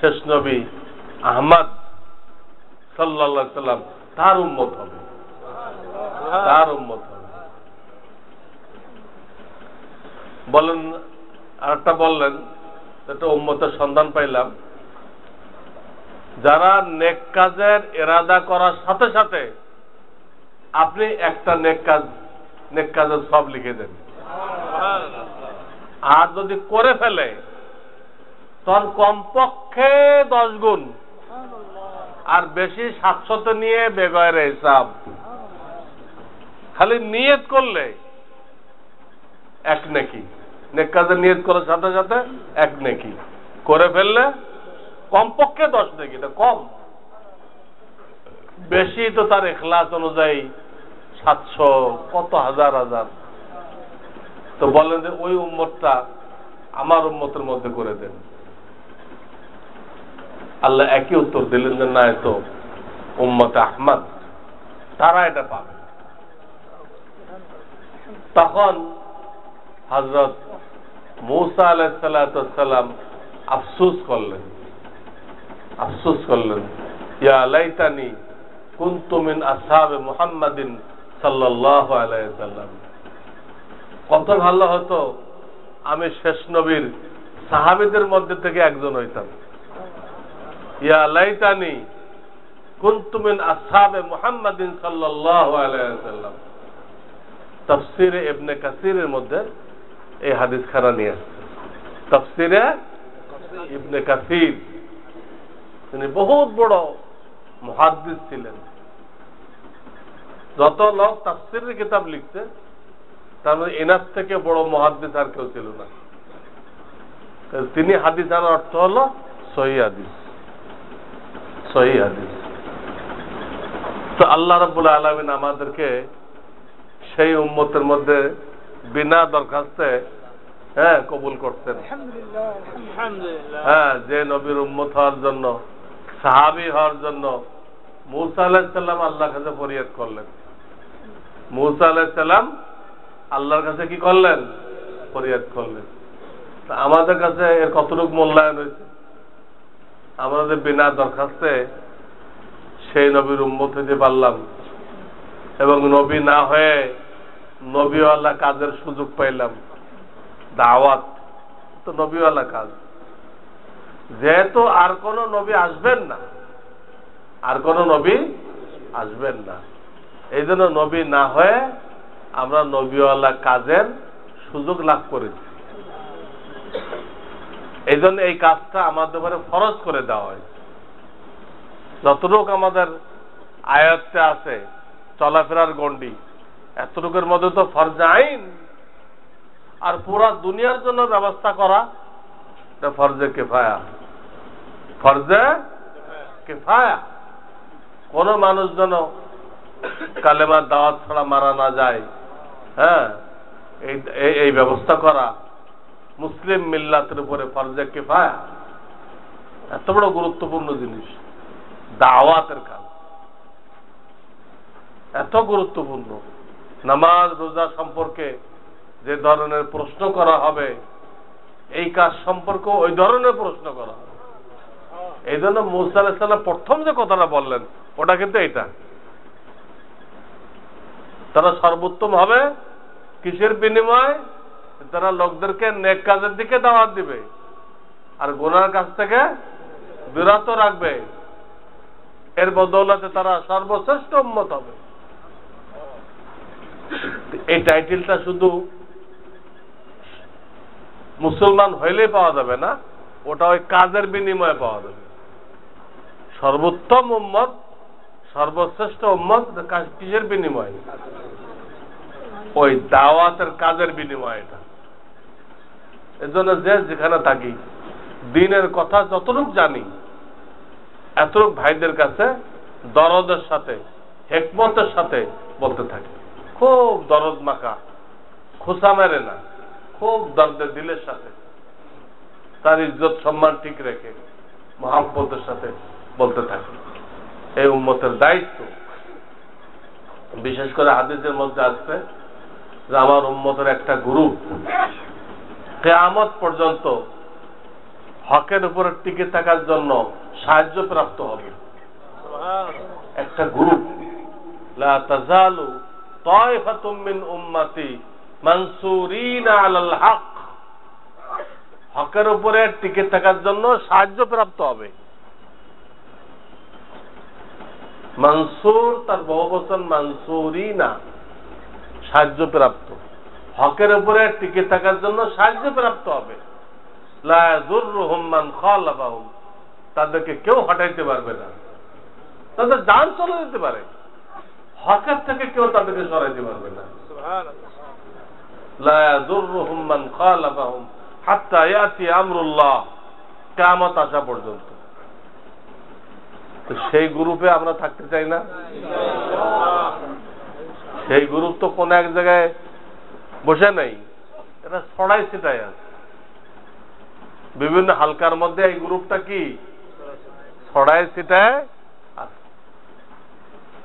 শেষ নবী আহমদ সাল্লাল্লাহু আলাইহি সাল্লাম তার উম্মত হবে, তার উম্মত হবে। বলেন আরেকটা বললেন, একটা উম্মতের সন্ধান পাইলাম, যারা নেক কাজের ইরাদা করার সাথে সাথে আপনি একটা নেক কাজের সব লিখে দেন, আর যদি করে ফেলে তখন কমপক্ষে 10 গুণ, আর বেশি 700 নিয়ে বেগয়ের হিসাব। খালি নিয়ত করলে এক নেকি, নেক কাজের নিয়ত করার সাথে সাথে এক নেকি, করে ফেললে কমপক্ষে 10 নেকি। এটা কম, বেশি তো তার ইখলাস অনুযায়ী 700 কত হাজার হাজার। তো বলেন যে ওই উম্মতটা আমার উম্মতের মধ্যে করে দেন। আল্লাহ একই উত্তর দিলেন যে না, এত উম্মতে আহমদ তারা এটা পাবে। তখন হযরত মূসা আলাইহিস সালাম আফসোস করলেন, ইয়া লাইতানি কুনতু মিন আসহাবে মুহাম্মাদিন সাল্লাল্লাহু আলাইহি ওয়াসাল্লাম, কত ভালো হতো আমি শেষ নবীর সাহাবীদের মধ্যে থেকে একজন হইতাম। ইয়া লাইতানি কুনতু মিন আসহাবে মুহাম্মাদিন সাল্লাল্লাহু আলাইহি ওয়াসাল্লাম। তাফসীরে ইবনে কাসিরের মধ্যে এই হাদিস খানা নিয়ে আসছে। তাফসীরে ইবনে কাসির, তিনি বহুত বড় মুহাদ্দিস ছিলেন। যত লোক তাফসীরের কিতাব লিখছে তার মধ্যে এনার থেকে বড় মুহাদ্দিস আর কেউ ছিল না। তিনি হাদিস আনার অর্থ হলো সহিহ হাদিস, সহিহ হাদিস। তো আল্লাহ রাব্বুল আলামিন আমাদেরকে সেই উম্মতের মধ্যে বিনা দরখাস্তে কবুল করতেন। যে নবীর উম্মত হওয়ার জন্য, সাহাবী হওয়ার জন্য মূসা আলাইহিস সালাম আল্লাহর কাছে ফরিয়াদ করলেন। মূসা আলাইহিস সালাম আল্লাহর কাছে কি করলেন? ফরিয়াদ করলেন। তা আমাদের কাছে এর কতটুকু মূল্যায়ন হয়েছে? আমাদের বিনা দরখাস্তে সেই নবীর উম্মত হতে পারলাম, এবং নবী না হয়ে নবীওয়ালা কাজের সুযোগ পাইলাম। দাওয়াত তো নবীওয়ালা কাজ, যেহেতু আর কোন নবী আসবেন না, আর কোন নবী আসবেন না, এই জন্য নবী না হয়ে আমরা নবীওয়ালা কাজের সুযোগ লাভ করেছি। এই জন্য এই কাজটা আমাদের উপরে ফরজ করে দেওয়া হয়েছে। যতটুকু আমাদের আয়াতে আছে চলাফেরার গণ্ডি, এতটুকুর মধ্যে তো ফরজে আইন, আর পুরা দুনিয়ার জন্য ব্যবস্থা করা এটা ফরজে কিফায়া। ফরজে কিফায়া। কোন মানুষ যেন কালেমার দাওয়াত ছাড়া মারা না যায়, এই ব্যবস্থা করা মুসলিম মিল্লাতের উপরে ফরজে কিফায়া। এত বড় গুরুত্বপূর্ণ জিনিস দাওয়াতের কাজ, এত গুরুত্বপূর্ণ। নামাজ রোজা সম্পর্কে যে ধরনের প্রশ্ন করা হবে, এই কাজ সম্পর্কে ওই ধরনের প্রশ্ন করা হবে। এই জন্য মূসা আলাইহিস সালাম প্রথম যে কথাটা বললেন ওটা কিন্তু এটা, তারা সর্বোত্তম হবে কিসের বিনিময়? তারা লোকদেরকে নেক কাজের দিকে দাওয়াত দিবে আর গুনার কাছ থেকে বিরত রাখবে। এর বদৌলতে তারা সর্বশ্রেষ্ঠ উম্মত হবে। এই টাইটেলটা শুধু মুসলমান হইলেই পাওয়া যাবে না, ওটা ওই কাজের বিনিময়ে পাওয়া যাবে। সর্বোত্তম উম্মত, সর্বশ্রেষ্ঠ উম্মত কিসের বিনিময়ে? ওই দাওয়াতের কাজের বিনিময়ে। এটা এজন্য যে যেখানে থাকি দ্বীনের কথা যতটুক জানি এতটুক ভাইদের কাছে দরদের সাথে, হিকমতের সাথে বলতে থাকি। খুব দরদ মাখা, খোসা মেরে না, খুব দর্দের দিলের সাথে, তার ইজ্জত সম্মান ঠিক রেখে মহব্বতের সাথে বলতে থাকি। এই উম্মতের দায়িত্ব। বিশেষ করে হাদিসের মধ্যে আসবে যে আমার উম্মতের একটা গ্রুপ কিয়ামত পর্যন্ত হকের উপরে টিকে থাকার জন্য সাহায্য প্রাপ্ত হবে। একটা গ্রুপ, লা তাজালু তায়ফাতুম মিন উম্মতি মানসুরিনা আলাল হক, হকের উপরে টিকে থাকার জন্য সাহায্য প্রাপ্ত হবে। মানসুর তার বহুবচন মানসুরিনা, সাহায্য প্রাপ্ত। হকের উপরে টিকে থাকার জন্য সাহায্য প্রাপ্ত হবে। লা ইয়াযুররুহুম মান খালাফাহুম, তাদেরকে কেউ হটাইতে পারবে না। তাদের জান চলে যেতে পারে, হকের থেকে কেউ তাদেরকে সরাইতে পারবে না। লা ইয়াযুররুহুম মান খালাফাহুম হাত্তা ইয়াতি আমরুল্লাহ, কিয়ামত আসা পর্যন্ত। তো সেই গ্রুপে আমরা থাকতে চাই না? সেই গ্রুপ তো কোন এক জায়গায় বসে নেই, এটা ছড়াই ছিটাই আছে বিভিন্ন হালকার মধ্যে। এই গ্রুপটা কি ছড়াই ছিটায় আছে।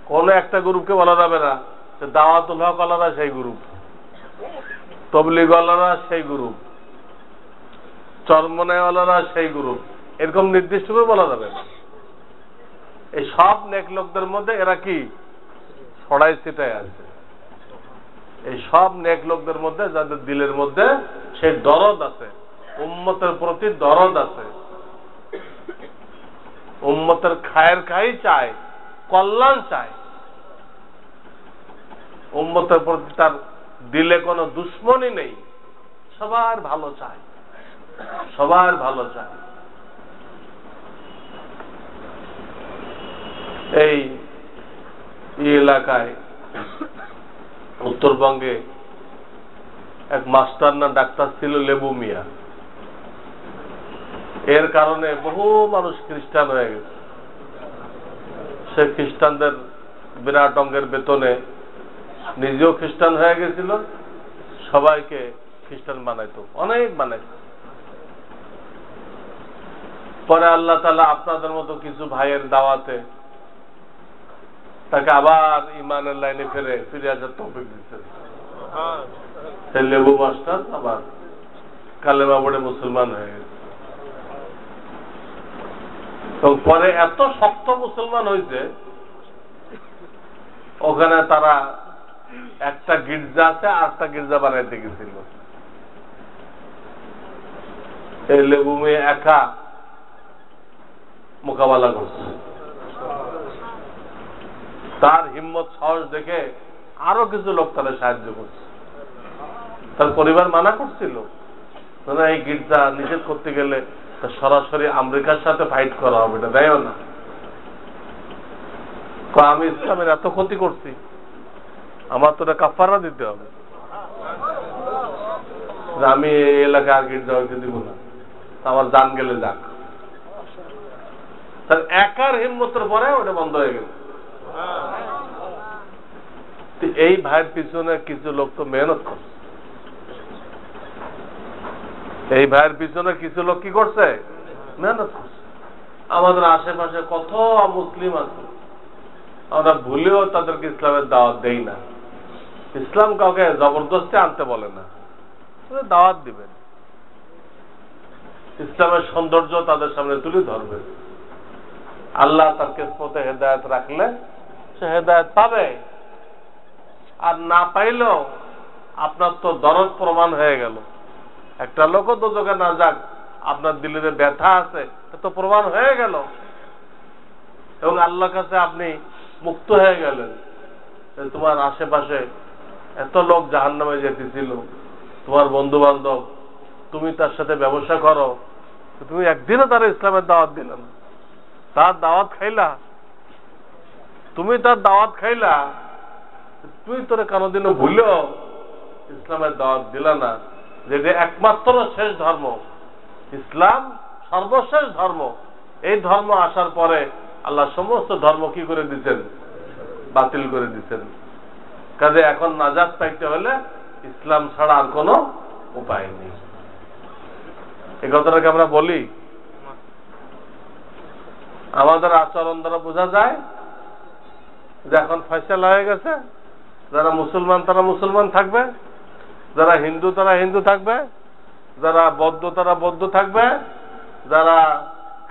কোন একটা গ্রুপকে বলা যাবে না যে দাওয়াতুল হক আলাদা সেই গ্রুপ, তবলিগ আলাদা সেই গ্রুপ, চরমনায় আলাদা সেই গ্রুপ, এরকম নির্দিষ্ট করে বলা যাবে না। এই সব নেক লোকদের মধ্যে এরা কি ছড়াই ছিটায় আছে। এই সব নেক লোকদের মধ্যে যাদের দিলের মধ্যে সেই দরদ আছে, উম্মতের প্রতি দরদ আছে, উম্মতের খায়ের খাই চায়, কল্যাণ চায়, উম্মতের প্রতি তার দিলে কোনো দুশ্মনী নেই, সবার ভালো চায়, সবার ভালো চায়। এই এলাকায় উত্তরবঙ্গে এক মাস্টার না ডাক্তার ছিল লেবু মিয়া। এর কারণে বহু মানুষ খ্রিস্টান হয়ে গেছে। সে খ্রিস্টানদের বিরাট অঙ্গের বেতনে নিজেও খ্রিস্টান হয়ে গেছিল, সবাইকে খ্রিস্টান বানাইতো, অনেক বানাইতো। পরে আল্লাহ তাআলা আপনাদের মতো কিছু ভাইয়ের দাওয়াতে তাকে আবার ইমানের লাইনে ফিরে আসার তৌফিক দিচ্ছেন। সেই লেবু মাস্টার আবার কালেমা পড়ে মুসলমান হয়ে গেছে। তো পরে এত শক্ত মুসলমান হয়েছে, ওখানে তারা একটা গির্জা আছে, আরেকটা গির্জা বানাইতে গেছিল। এই লেবু মেয়ে একা মোকাবেলা করছে। তার হিম্মত সাহস দেখে আরো কিছু লোক তারা সাহায্য করছে। তার পরিবার মানা করছিল, এই গির্জা নিষেধ করতে গেলে সরাসরি আমেরিকার সাথে ফাইট করা হবে, এটা দেয় না। আমি ইসলামের এত ক্ষতি করছি, আমার তো কাফারা দিতে হবে, আমি এই এলাকায় আর গির্জা হইতে দিব না, আমার জান গেলে যাক। তার একার হিম্মতের পরে ওটা বন্ধ হয়ে গেল। এই ভাইয়ের পিছনে কিছু লোক তো মেহনত করছে, এই ভাইয়ের পিছনে কিছু লোক কি করছে, মেহনত করছে। আমাদের আশেপাশে কত মুসলিম আছে, আমরা ভুলেও তাদেরকে ইসলামের দাওয়াত দেই না। ইসলাম কাউকে জবরদস্তি আনতে বলে না, দাওয়াত দিবেন, ইসলামের সৌন্দর্য তাদের সামনে তুলে ধরবে। আল্লাহ তার কিসমতে হেদায়েত রাখলে সে হেদায়েত পাবে, আর না পাইলেও আপনার তো দরদ প্রমাণ হয়ে গেল। একটা লোকও দোজখে না যাক, আপনার দিলে যে ব্যথা আছে তো প্রমাণ হয়ে গেল, এবং আল্লাহর কাছে আপনি মুক্ত হয়ে গেলেন। তোমার আশেপাশে এত লোক জাহান্নামে যেতেছিল, তোমার বন্ধু বান্ধব, তুমি তার সাথে ব্যবসা করো, তুমি একদিনও তার ইসলামের দাওয়াত দিলে না, তার দাওয়াত খাইলা, তুমি তার দাওয়াত খাইলা, তুই তোরে কোনোদিনও ভুলেও ইসলামের দাওয়াত দিলা না, যেটা একমাত্র শেষ ধর্ম। ইসলাম সর্বশেষ ধর্ম। এই ধর্ম আসার পরে আল্লাহ সমস্ত ধর্ম কি করে দিচ্ছেন, বাতিল করে দিচ্ছেন। কাজে এখন নাজাত পাইতে হলে ইসলাম ছাড়া আর কোনো উপায় নেই। এই কথাটাকে আমরা বলি, আমাদের আচরণ দ্বারা বোঝা যায় যে এখন ফয়সালা হয়ে গেছে, যারা মুসলমান তারা মুসলমান থাকবে, যারা হিন্দু তারা হিন্দু থাকবে, যারা বৌদ্ধ তারা বৌদ্ধ থাকবে, যারা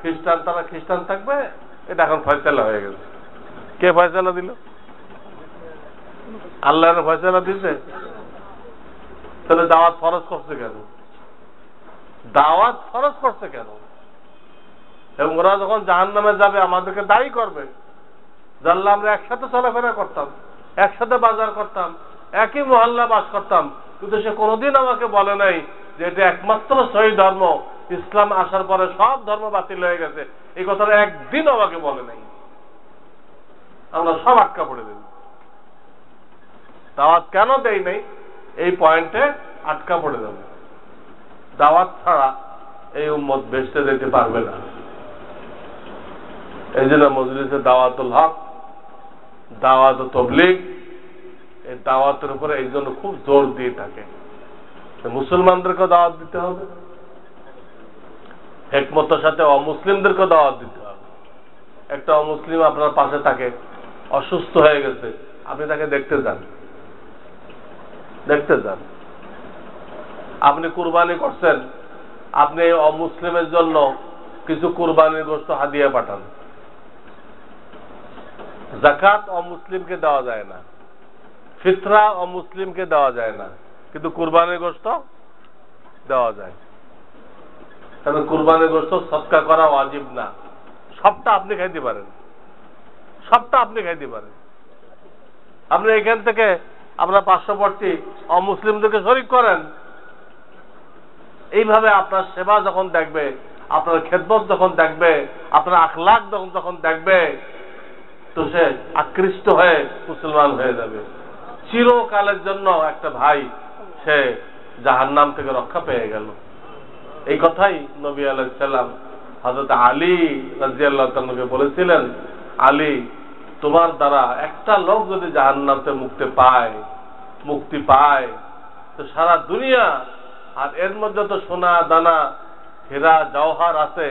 খ্রিস্টান তারা খ্রিস্টান থাকবে, এটা এখন ফয়সালা হয়ে গেছে। কে ফয়সালা দিল? আল্লাহর ফয়সালা দিছে। তাহলে দাওয়াত ফরজ করছে কেন? দাওয়াত ফরজ করছে কেন? এবং ওরা যখন জাহান্নামে যাবে আমাদেরকে দায়ী করবে, জানলে আমরা একসাথে চলাফেরা করতাম, একসাথে বাজার করতাম, একই মহল্লা বাস করতাম, কিন্তু সে কোনোদিন আমাকে বলে নাই যে এটা একমাত্র সহি ধর্ম, ইসলাম আসার পরে সব ধর্ম বাতিল হয়ে গেছে। এই কথাটা একদিন আমাকে বলে নাই। আমরা সব আটকা পড়ে দেব। দাওয়াত কেন দেই নাই? এই পয়েন্টে আটকা পড়ে যাবে। দাওয়াত ছাড়া এই উম্মত বেহেশতে যেতে পারবে না। এই জন্য মজলিসে দাওয়াতুল হক, দাওয়াত তবলিগ, এই দাওয়াতের উপরে এই জন্য খুব জোর দিয়ে থাকে। মুসলমানদেরকে দাওয়াত দিতে হবে, হিকমতের সাথে অমুসলিমদেরকে দাওয়াত দিতে হবে। একটা অমুসলিম আপনার পাশে থাকে, অসুস্থ হয়ে গেছে, আপনি তাকে দেখতে যান, দেখতে যান। আপনি কুরবানি করছেন, আপনি অমুসলিমের জন্য কিছু কুরবানির গোশত হাদিয়া পাঠান। যাকাত অমুসলিমকে দেওয়া যায় না, ফিতরা অমুসলিমকে দেওয়া যায় না, কিন্তু কুরবানির গোশত দেওয়া যায়। কারণ কুরবানির গোশত সদকা করা ওয়াজিব না। সবটা আপনি খাইতে পারেন, সবটা আপনি খাইতে পারেন। আপনি এখান থেকে আপনার পার্শ্ববর্তী অমুসলিমদেরকে শরীক করেন। এইভাবে আপনার সেবা যখন দেখবে, আপনার খেদমত যখন দেখবে, আপনার আখলাক যখন দেখবে, তো সে আকৃষ্ট হয়ে মুসলমান হয়ে যাবে। চিরকালের জন্য একটা ভাই সে জাহান্নাম থেকে রক্ষা পেয়ে গেল। এই কথাই নবী আলাইহিস সালাম হযরত আলী রাদিয়াল্লাহু তাআলাকে বলেছিলেন, আলী, তোমার দ্বারা একটা লোক যদি জাহান্নাম থেকে মুক্তি পায় তো সারা দুনিয়া, আর এর মধ্যে তো সোনা দানা হীরা জওহর আছে,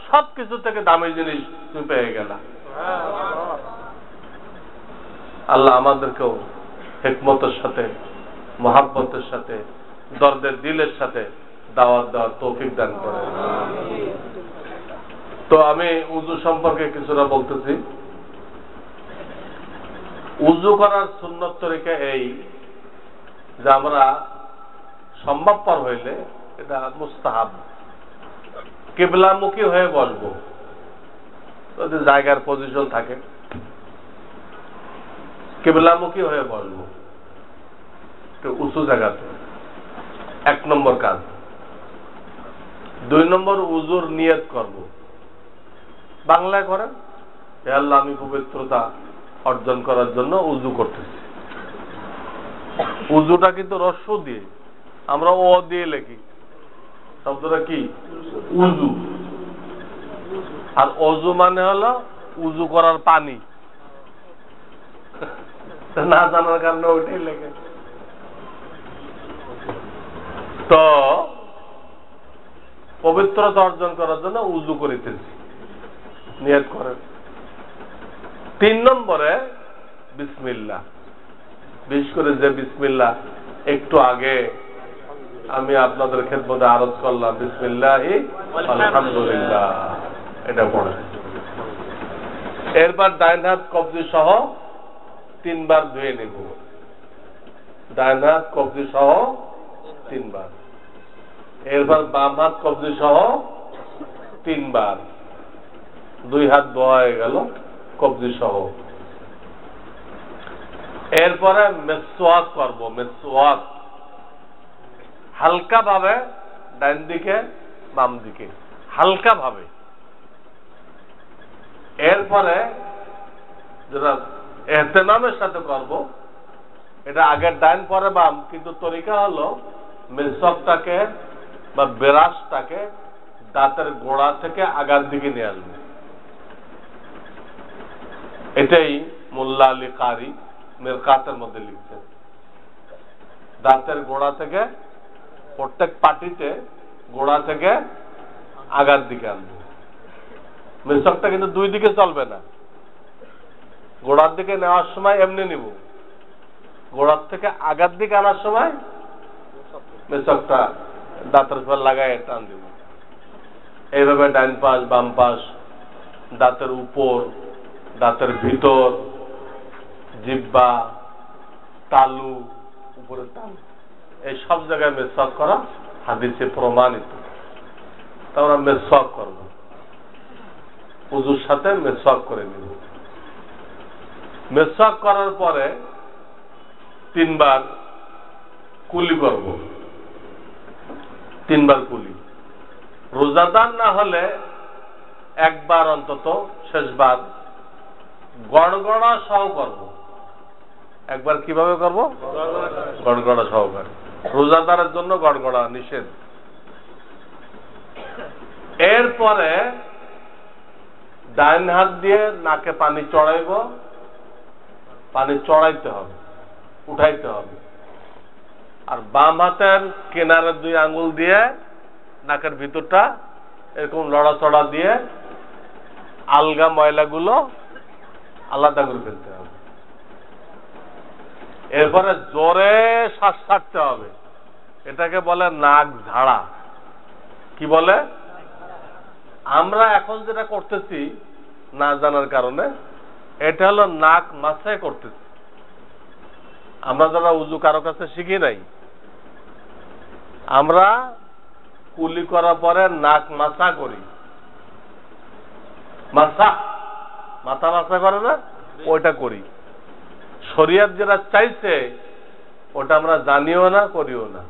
সবকিছু থেকে দামি জিনিস তুমি পেয়ে গেলা। আল্লাহ আমাদেরকেও হিকমতের সাথে, মহাব্বতের সাথে, দর্দের দিলের সাথে দাওয়াত দেওয়ার তৌফিক দান করে। তো আমি উযু সম্পর্কে কিছুটা বলতেছি। উযু করার সুন্নত তরিকা এই যে আমরা সম্ভবপর হইলে, এটা মুস্তাহাব, কিবলামুখী হয়ে বসবো। যদি জায়গার পজিশন থাকে কিবলামুখী হয়ে বসবো, উঁচু জায়গাতে। 1 নম্বর কাজ। 2 নম্বর, উযুর নিয়ত করব। বাংলায় করেন, হে আল্লাহ, আমি পবিত্রতা অর্জন করার জন্য উযু করতেছি। উযুটা কিন্তু রস্য দিয়ে, আমরা ও দিয়ে লিখি। শব্দটা কি? উযু। আর অজু মানে হলো উযু করার পানি। না জানার কারণে ওইটাই লেখে। তো পবিত্রতা অর্জন করার জন্য উযু করিতেছি, নিয়ত করেন। 3 নম্বরে বিসমিল্লাহ। বিশেষ করে যে বিসমিল্লাহ একটু আগে আমি আপনাদের খেদমতে আরজ করলাম, বিসমিল্লাহি আলহামদুলিল্লাহ, এটা পড়ে। এরপর ডাইন হাত কবজি সহ 3 বার ধুয়ে নেব। ডাইন হাত কবজি সহ 3 বার। এরপর বাম হাত কবজি সহ 3 বার। 2 হাত ধোয়া হয়ে গেল কবজি সহ। এরপরে মেসওয়াক করব। মেসওয়াক হালকা ভাবে, ডান দিকে বাম দিকে হালকা ভাবে। এরপরে যেটা এহতেমামের সাথে করব, এটা আগে ডান পরে বাম, কিন্তু তরিকা হলো মেসওয়াকটাকে বা ব্রাশটাকে দাঁতের গোড়া থেকে আগার দিকে নিয়ে আসবে। এটাই মোল্লা আলী কারি মিরকাতের মধ্যে লিখছেন। দাঁতের গোড়া থেকে, প্রত্যেক পাটিতে গোড়া থেকে আগার দিকে আনবে। মেসওয়াকটা কিন্তু 2 দিকে চলবে না। গোড়ার দিকে নেওয়ার সময় এমনি নিব, গোড়ার থেকে আগার দিকে আনার সময় মেসওয়াকটা দাঁতের উপর লাগায় টান দিব। এইভাবে ডান পাশ বাম পাশ, দাঁতের উপর, দাঁতের ভিতর, জিহ্বা, তালু, উপরে তালু, এই সব জায়গায় মেসওয়াক করা হাদিসে প্রমাণিত। তা আমরা মেসওয়াক করব, উযুর সাথে মেসওয়াক করে নিব। মেসওয়াক করার পরে 3 বার কুলি করব, 3 বার কুলি। রোজাদার না হলে একবার অন্তত শেষবার গড়গড়া সহ করব। একবার কিভাবে করব? গড়গড়া সহকারে। রোজাদারের জন্য গড়গড়া নিষেধ। এরপরে ডাইন হাত দিয়ে নাকে পানি চড়াইব, পানি চড়াইতে হবে, উঠাইতে হবে। আর বাম হাতের কিনারের 2 আঙ্গুল দিয়ে নাকের ভিতরটা এরকম লড়াচড়া দিয়ে আলগা ময়লাগুলো আলাদা করে ফেলতে হবে। এরপরে জোরে শ্বাস ছাড়তে হবে। এটাকে বলে নাক ঝাড়া। কি বলে? আমরা এখন যেটা করতেছি না জানার কারণে, এটা হলো নাক মাথায় করতেছি। আমরা যারা উযু কারো কাছে শিখি নাই, আমরা কুলি করার পরে নাক মাথা করি। মাথা মাথা করে না, ওইটা করি। শরীয়ত যেটা চাইছে ওটা আমরা জানিও না, করিও না।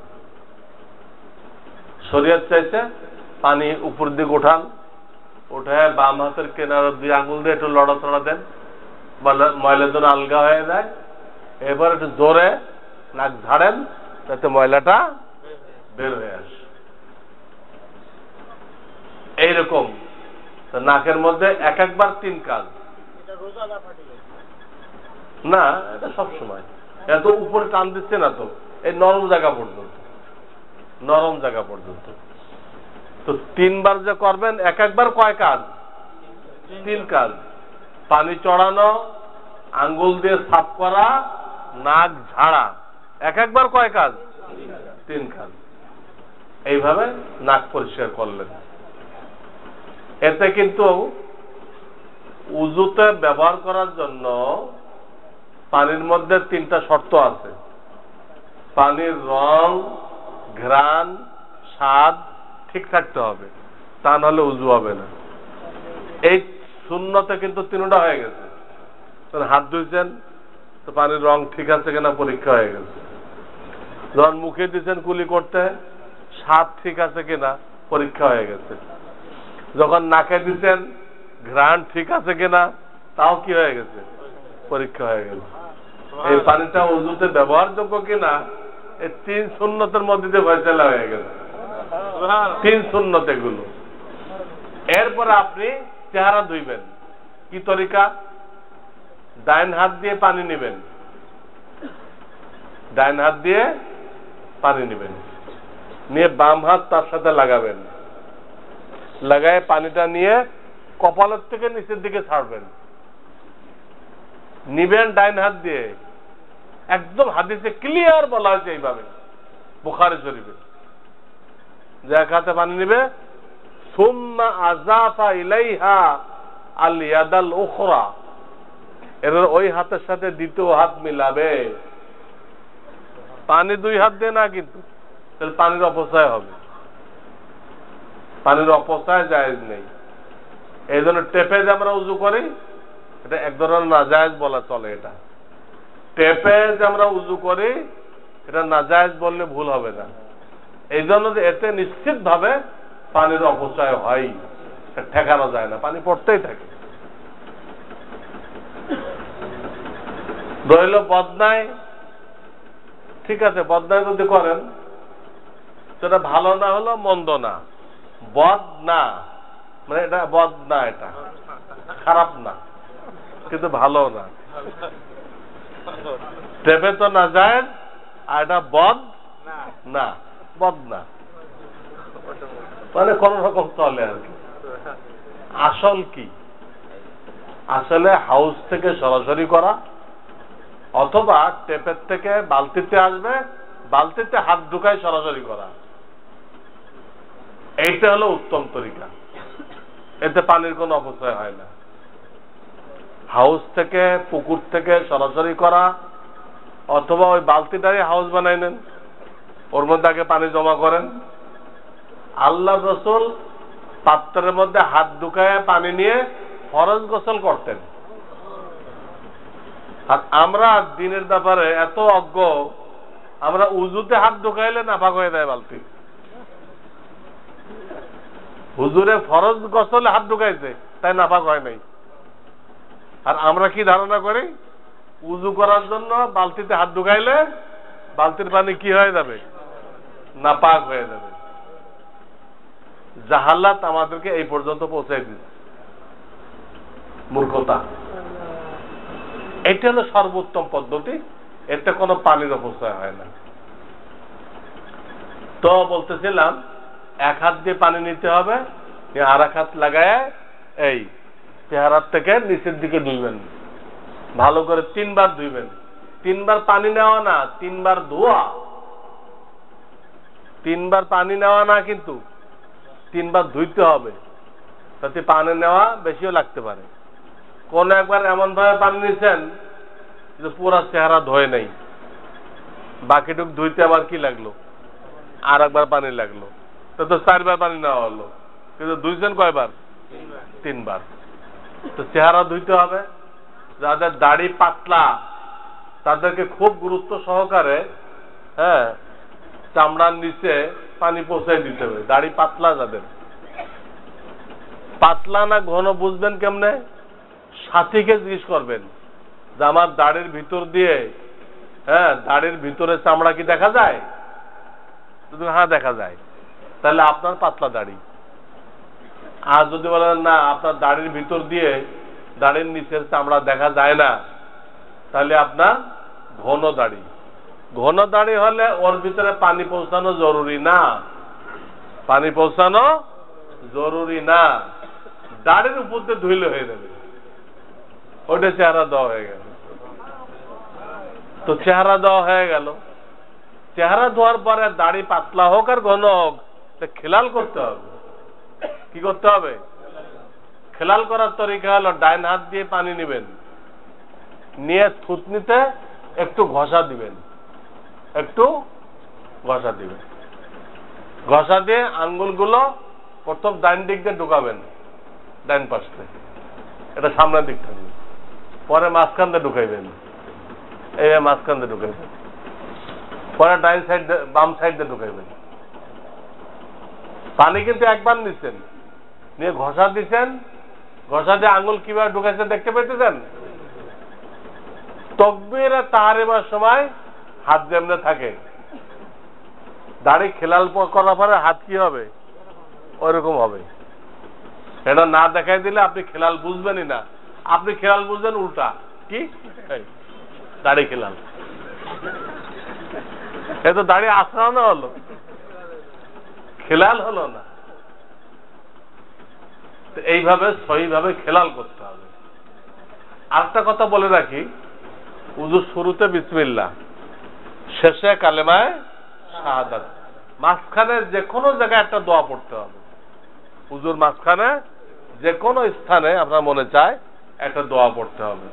শরীয়ত চাইছে পানি উপর দিকে উঠান, উঠায় বাম হাতের কেনার 2 আঙ্গুল দিয়ে একটু লড়াচড়া দেন, ময়লা যেন আলগা হয়ে যায়। এবার একটু জোরে নাক ঝাড়েন যাতে ময়লাটা বের হয়ে আসে। এইরকম নাকের মধ্যে একবার 3 কাজ। না, এটা সবসময়। এত উপরে টান দিচ্ছে না তো, এই নরম জায়গা পর্যন্ত, নরম জায়গা পর্যন্ত। তো 3 বার যে করবেন, একবার কয় কাজ? 3 কাজ। পানি চড়ানো, আঙ্গুল দিয়ে সাফ করা, নাক ঝাড়া, একবার কয় কাজ? 3 কাজ। এইভাবে নাক পরিষ্কার করলেন। এতে কিন্তু উযুতে ব্যবহার করার জন্য পানির মধ্যে 3টা শর্ত আছে। পানির রং, ঘ্রাণ, স্বাদ ঠিক থাকতে হবে, তা নাহলে উযু হবে না। এই সুন্নতে কিন্তু 3টা হয়ে গেছে। হাত ধুইছেন তো পানির রং ঠিক আছে কিনা পরীক্ষা হয়ে গেছে। যখন মুখে দিচ্ছেন কুলি করতে, স্বাদ ঠিক আছে কিনা পরীক্ষা হয়ে গেছে। যখন নাকে দিচ্ছেন, ঘ্রাণ ঠিক আছে কিনা তাও কি হয়ে গেছে? পরীক্ষা হয়ে গেছে। এই পানিটা উযুতে ব্যবহারযোগ্য কিনা এই 3 সুন্নতের মধ্যে দিয়ে ফয়সালা হয়ে গেছে। 3 সুন্নত এগুলো। এরপরে আপনি চেহারা ধুইবেন। কি তরিকা? ডাইন হাত দিয়ে পানি নেবেন, ডাইন হাত দিয়ে পানি নেবেন, নিয়ে বাম হাত তার সাথে লাগাবেন, লাগায় পানিটা নিয়ে কপালের থেকে নিচের দিকে ছাড়বেন। নিবেন ডাইন হাত দিয়ে, একদম হাদিসে ক্লিয়ার বলা হয়েছে এইভাবে, বুখারী শরীফে। যে এক হাতে পানি নিবে, সুম্মা আযাফা ইলাইহা আল ইয়াদাল উখরা, এর ওই হাতের সাথে দ্বিতীয় হাত মিলাবে। পানি 2 হাত দিয়ে না, কিন্তু তাহলে পানির অপচয় হবে, পানির অপচয় জায়েজ নেই। এই জন্য টেপে যে আমরা উযু করি, এটা এক ধরনের নাজায়েজ বলা চলে। এটা টেপে যে আমরা উযু করি, এটা নাজায়েজ বললে ভুল হবে না। এই জন্য যে এতে নিশ্চিত ভাবে পানির অপচয় হয়, ঠেকানো যায় না, পানি পড়তেই থাকে। রইল বদনায়, ঠিক আছে, বদনায় যদি করেন সেটা ভালো না হলো মন্দ না, বদ না, মানে এটা বদ না, এটা খারাপ না, কিন্তু ভালো না। টেপে তো না যায়, আর এটা বদ না, বদ না, মানে কোন রকম চলে আর কি। আসল কি? আসলে হাউস থেকে সরাসরি করা, অথবা টেপের থেকে বালতিতে আসবে, বালতিতে হাত ঢুকায় সরাসরি করা, এইটা হলো উত্তম তরিকা। এতে পানির কোনো অপচয় হয় না। হাউস থেকে পুকুর থেকে সরাসরি করা, অথবা ওই বালতিটাই হাউস বানাই নেন, ওর মধ্যে আগে পানি জমা করেন। আল্লাহ রসুল পাত্রের মধ্যে হাত ঢুকায় পানি নিয়ে ফরজ গোসল করতেন। আর আমরা দিনের ব্যাপারে এত অজ্ঞ, আমরা উজুতে হাত ঢুকাইলে নাপাক হয়ে যায় বালতি। হুজুরে ফরজ গোসলে হাত ঢুকাইছে, তাই নাপাক হয় নাই। আর আমরা কি ধারণা করি, উজু করার জন্য বালতিতে হাত ঢুকাইলে বালতির পানি কি হয়ে যাবে, নাপাক হয়ে যাবে। জাহালাত আমাদেরকে এই পর্যন্ত পৌঁছাই দিচ্ছে, মূর্খতা। এটা হলো সর্বোত্তম পদ্ধতি, এতে কোনো পানির অপচয় হয় না। তো বলতেছিলাম, এক হাত দিয়ে পানি নিতে হবে, আর এক হাত লাগায় এই চেহারার থেকে নিচের দিকে ধুইবেন, ভালো করে 3 বার ধুইবেন। 3 বার পানি নেওয়া না, 3 বার ধোয়া। 3 বার পানি নেওয়া না, কিন্তু 3 বার ধুইতে হবে, তাতে পানি নেওয়া বেশিও লাগতে পারে। কোন একবার এমন ভাবে পানি নিচ্ছেন যে পুরা চেহারা ধোয় নাই, বাকিটুক ধুইতে আবার কি লাগলো, আর একবার পানি লাগলো, তো 4 বার পানি নেওয়া হলো। কিন্তু ধুইছেন কয়বার? 3 বার। তো চেহারা ধুইতে হবে। যাদের দাড়ি পাতলা তাদেরকে খুব গুরুত্ব সহকারে চামড়ার নিচে পানি পৌঁছাই দিতে হবে। দাড়ি পাতলা যাদের, পাতলা না ঘন বুঝবেন কেমনে? সাথীকে জিজ্ঞেস করবেন যে আমার দাড়ির ভিতর দিয়ে দাড়ির ভিতরে চামড়া কি দেখা যায়? হ্যাঁ দেখা যায়, তাহলে আপনার পাতলা দাড়ি। আর যদি বলেন না, আপনার দাড়ির ভিতর দিয়ে দাড়ির নিচের চামড়া দেখা যায় না, তাহলে আপনার ঘন দাড়ি। ঘন দাড়ি হলে ওর ভিতরে পানি পৌঁছানো জরুরি না, পানি পৌঁছানো জরুরি না, দাড়ির উপর দিয়ে ধুইলে হয়ে যাবে, ওটা চেহারা দেওয়া হয়ে গেল। তো চেহারা দেওয়া হয়ে গেল, চেহারা ধোয়ার পরে দাড়ি পাতলা হোক আর ঘন হোক, খেলাল করতে হবে। কি করতে হবে? খেলাল করার তরিকা হলো ডাইন হাত দিয়ে পানি নেবেন, নিয়ে থুতনিতে একটু ঘষা দিবেন, একটু ঘষা দিবেন। ঘষা দিয়ে আঙ্গুলগুলো প্রথম ডাইন দিক দিয়ে ঢুকাবেন, ডাইন পাশ থেকে, এটা সামনের দিক থাকবে। পরে মাঝখান দিয়ে ঢুকাইবেন, এই মাঝখান দিয়ে ঢুকাইবেন। পরে ডাইন সাইড বাম সাইড দিয়ে ঢুকাইবেন। পানি কিন্তু একবার নিচ্ছেন, নিয়ে ঘষা দিচ্ছেন, ঘষা দিয়ে আঙ্গুল কিভাবে ঢুকাইছেন দেখতে পেতেছেন? তাকবীরে তাহরিমার সময় হাত যেমনে থাকে, দাড়ি খেলাল করার পরে হাত কি হবে? ওইরকম হবে। এটা না দেখাই দিলে আপনি খেলাল বুঝবেনই না। আপনি খেলাল বুঝবেন উল্টা, কি দাড়ি খেলাল, এ তো দাড়ি আশ্রানো হলো, খেলাল হলো না। এইভাবে সহিভাবে খেলাল করতে হবে। আরেকটা কথা বলে রাখি, উযুর শুরুতে বিসমিল্লাহ, শেষে কালেমায়ে শাহাদাত, মাঝখানে যে কোনো জায়গায় একটা দোয়া পড়তে হবে। উযুর মাঝখানে যে কোনো স্থানে আপনার মনে চায় একটা দোয়া পড়তে হবে।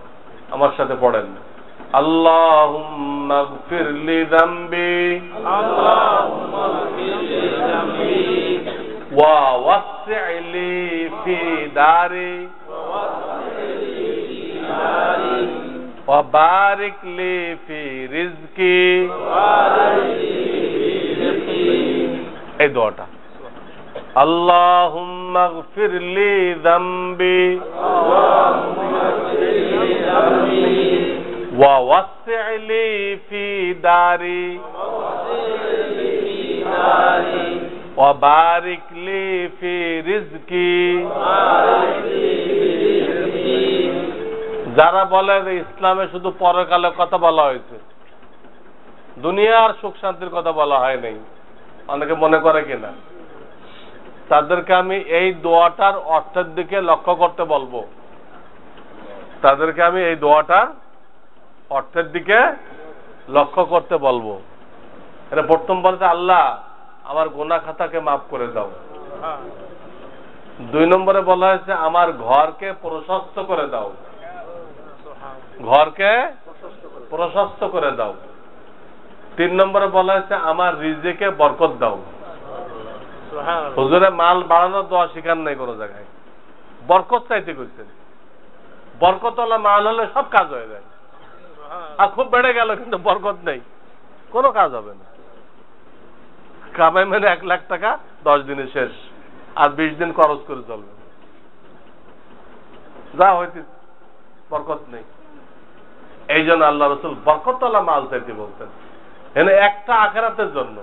আমার সাথে পড়েন, আল্লাহুম্মা গফির লি যামবি, আল্লাহুম্মা গফির লি যামবি ওয়া ওয়াসসি' লি ফি দারি, ওয়া বারিক লি ফি রিজকি। এই দোয়াটা, আল্লাহুম্মা গফির লি যামবি ওয়া ওয়াসসি' লি ফি দারি ওয়া বারিক লি ফি রিজকি। যারা বলে যে ইসলামে শুধু পরকালের কথা বলা হয়েছে, দুনিয়ার সুখ শান্তির কথা বলা হয় নাই, অনেকে মনে করে কিনা, তাদেরকে আমি এই দোয়াটার অর্থের দিকে লক্ষ্য করতে বলবো। তাদেরকে আমি এই দোয়াটার অর্থের দিকে লক্ষ্য করতে বলবো। এটা প্রথম বলতে, আল্লাহ আমার গুনাহ খাতাকে মাফ করে দাও, 2 নম্বরে বলা হয়েছে আমার ঘরকে প্রশস্ত করে দাও, ঘরকে প্রশস্ত করে দাও। 3 নম্বরে বলা হয়েছে আমার রিজিকে বরকত দাও। হুজুরে মাল বাড়ানোর দোয়া শিখান নাই কোনো জায়গায়, বরকত চাইতে করছেন। বরকতওয়ালা মাল হলে সব কাজ হয়ে যায়, আর খুব বেড়ে গেল কিন্তু বরকত নেই, কোনো কাজ হবে না। কামাই মানে 1 লাখ টাকা 10 দিনে শেষ, আর 20 দিন খরচ করে চলবে, যা হইতে বরকত নেই। এই জন্য আল্লাহ রসুল বরকতওয়ালা মাল চাইতে বলতেন। এনে একটা আখেরাতের জন্য,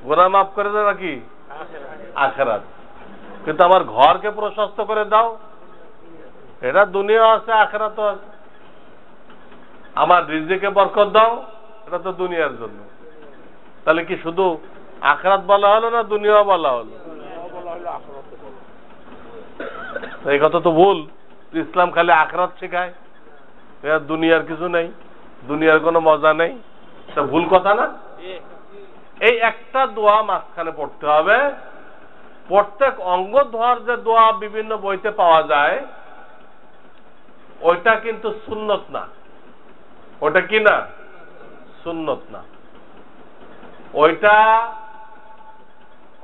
গুনাহ মাফ করে দেয় নাকি আখেরাত, কিন্তু আমার ঘরকে প্রশস্ত করে দাও, এটা দুনিয়া আছে আখেরাতও আছে। আমার রিজিকে বরকত দাও, এটা তো দুনিয়ার জন্য। তাহলে কি শুধু আখেরাত বলা হলো না দুনিয়া বলা হলো? এই কথা তো ভুল। ইসলাম খালি আখেরাত শেখায়, দুনিয়ার কিছু নেই, দুনিয়ার কোনো মজা নেই, এটা ভুল কথা না? এই একটা দোয়া মাঝখানে পড়তে হবে। প্রত্যেক অঙ্গ ধোয়ার যে দোয়া বিভিন্ন বইতে পাওয়া যায়, ওইটা কিন্তু সুন্নত না। ওটা কি না? সুন্নত না। ওইটা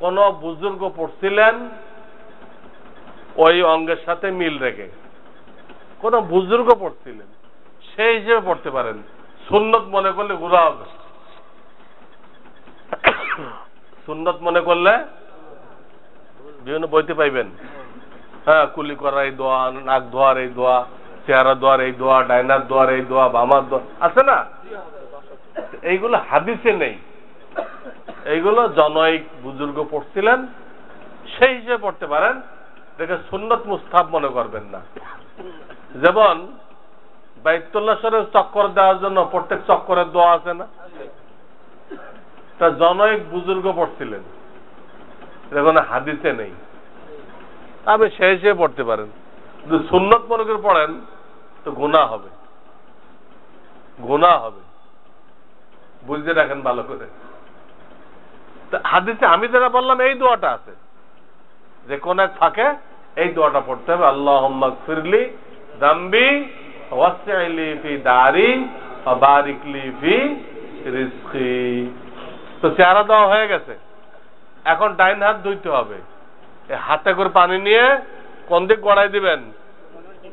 কোন বুজুর্গ পড়ছিলেন ওই অঙ্গের সাথে মিল রেখে, কোন বুজুর্গ পড়ছিলেন, সেই হিসেবে পড়তে পারেন। সুন্নত মনে করলে গুনাহ হবে। সুন্নত মনে করলে বিভিন্ন বইতে পাইবেন। হ্যাঁ, কুলি করার এই দোয়া, নাক ধোয়ার এই দোয়া, চেহারা ধোয়ার এই দোয়া, ডাইনার ধোয়ার এই দোয়া, বামার দোয়া আছে না? এইগুলো হাদিসে নেই, এইগুলো জনৈক বুজুর্গ পড়ছিলেন, সেই হিসেবে পড়তে পারেন। দেখে সুন্নত মুস্তাহাব মনে করবেন না। যেমন বাইতুল্লাহ শরীফ চক্কর দেওয়ার জন্য প্রত্যেক চক্করের দোয়া আছে না? তা জনৈক বুজুর্গ পড়ছিলেন, দেখুন হাদিসে নেই, আপনি সেই হিসেবে পড়তে পারেন। যদি সুন্নত মনে করে পড়েন তো গুনাহ হবে, গুনাহ হবে। বুঝতে রাখেন ভালো করে। হাদিসে আমি যেটা বললাম এই দোয়াটা আছে, যে কোন এক ফাঁকে এই দোয়াটা পড়তে হবে, আল্লাহুম্মা গফিরলি যামবি ওয়াসি'লি ফি দারি ওয়া বারিক লি ফি রিজকি। তো চেহারা দেওয়া হয়ে গেছে, এখন ডাইন হাত ধুইতে হবে। এই হাতে করে পানি নিয়ে কোন দিক গড়াই দিবেন?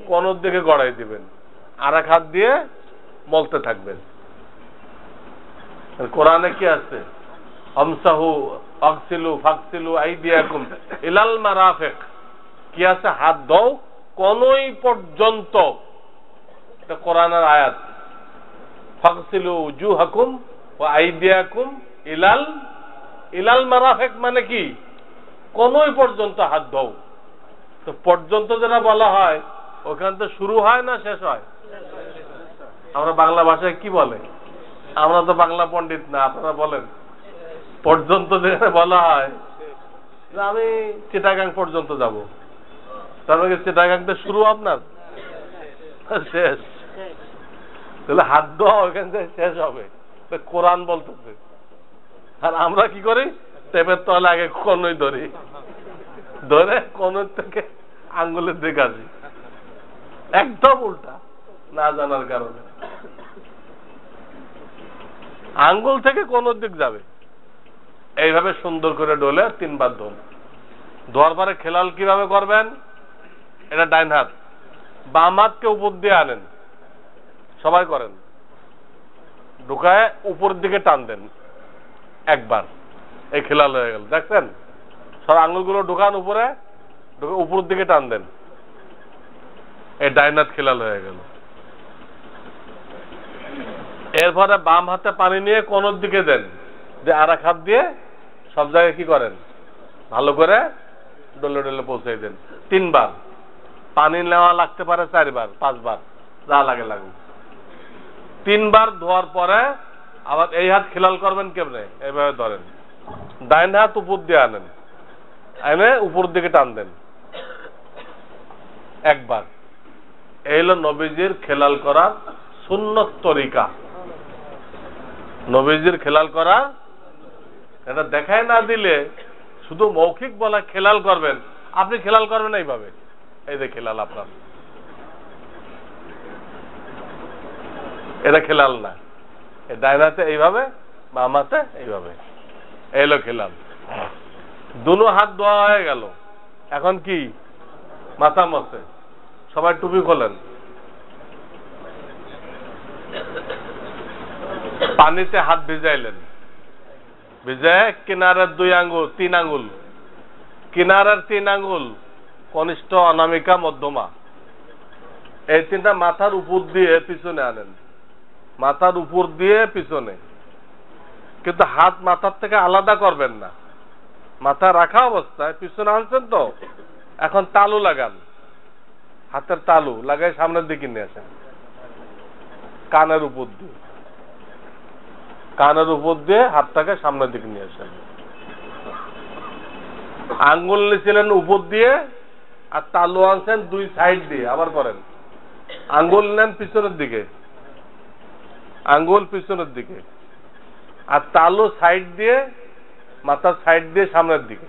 কোন দিকে গড়াই দিবেন, আর এক হাত দিয়ে মলতে থাকবেন। কোরআনে কি আছে? আমসাহু আগসিলু ফাগসিলু আইদিয়াকুম ইলাল মারাফিক। কি আছে? হাত দাও কোনই পর্যন্ত। এটা কোরআনের আয়াত। ফাগসিলু উজুহাকুম ওয়া আইদিয়াকুম ইলাল মারাফিক মানে কি? কোনই পর্যন্ত হাত দাও। তো পর্যন্ত যেটা বলা হয় ওখান তো শুরু হয় না শেষ হয়? আমরা বাংলা ভাষায় কি বলে? আমরা তো বাংলা পণ্ডিত না, আপনারা বলেন। পর্যন্ত যেখানে বলা হয় যে আমি চিটাগাং পর্যন্ত যাব, তার মানে চিটাগাংটা শুরু আপনার শেষ, তাহলে হাত দেওয়া ওখান থেকে শেষ হবে। কোরআন বলতেছে। আর আমরা কি করি? টেপের তলে আগে কোনই ধরি, ধরে কোনের থেকে আঙ্গুলের দিকে আসি। একদম উল্টা, না জানার কারণে আঙ্গুল থেকে কোন দিক যাবে। এইভাবে সুন্দর করে ডলে 3 বার ধোন। ধোয়ার পরে খেলাল কিভাবে করবেন? এটা ডাইন হাত, বাম হাতকে উপর দিয়ে আনেন, সবাই করেন, ঢুকায় উপর দিকে টান দেন একবার, এই খেলাল হয়ে গেল। দেখছেন? সব আঙ্গুলগুলো ঢুকান উপরে, ঢুকে উপর দিকে টান দেন, এই ডাইন হাত খেলাল হয়ে গেল। এরপরে বাম হাতে পানি নিয়ে কোনোর দিকে দেন, যে আর এক হাত দিয়ে সব জায়গায় কি করেন? ভালো করে ডলে ডলে পৌঁছে দেন 3 বার। পানি নেওয়া লাগতে পারে 4 বার 5 বার, যা লাগে লাগুক। 3 বার ধোয়ার পরে আবার এই হাত খেলাল করবেন কেমনে? এইভাবে ধরেন, ডাইন হাত উপর দিয়ে আনেন, এনে উপর দিকে টান দেন একবার। এই হলো নবীজির খেলাল করার সুন্নত তরিকা। নবীজির খেলাল করা, এটা দেখায় না দিলে শুধু মৌখিক বলা খেলাল করবেন, আপনি খেলাল করবেন এইভাবে, এই যে খেলাল আপনার, এটা খেলাল না, এই ডাইন হাতে এইভাবে, বাম হাতে এইভাবে, এলো খেলাল। দুনো হাত ধোয়া হয়ে গেল, এখন কি মাথা মসে, সবাই টুপি খোলেন, পানিতে হাত ভিজাইলেন, ভিজায় কিনারের 2 আঙ্গুল 3 আঙ্গুল, কিনারের 3 আঙ্গুল কনিষ্ঠ, অনামিকা, মধ্যমা, এই 3টা মাথার উপর দিয়ে পিছনে আনেন, মাথার উপর দিয়ে পিছনে, কিন্তু হাত মাথার থেকে আলাদা করবেন না, মাথা রাখা অবস্থায় পিছনে আনছেন তো, এখন তালু লাগান, হাতের তালু লাগাই সামনের দিকে নিয়ে আসেন, কানের উপর দিয়ে, কানের উপর দিয়ে হাতটাকে সামনের দিকে নিয়ে আসেন। আঙ্গুল নিয়েছিলেন উপর দিয়ে, আর তালু আনছেন 2 সাইড দিয়ে, আবার করেন, আঙ্গুল নেন পিছনের দিকে, আঙ্গুল পিছনের দিকে, আর তালু সাইড দিয়ে, মাথার সাইড দিয়ে সামনের দিকে।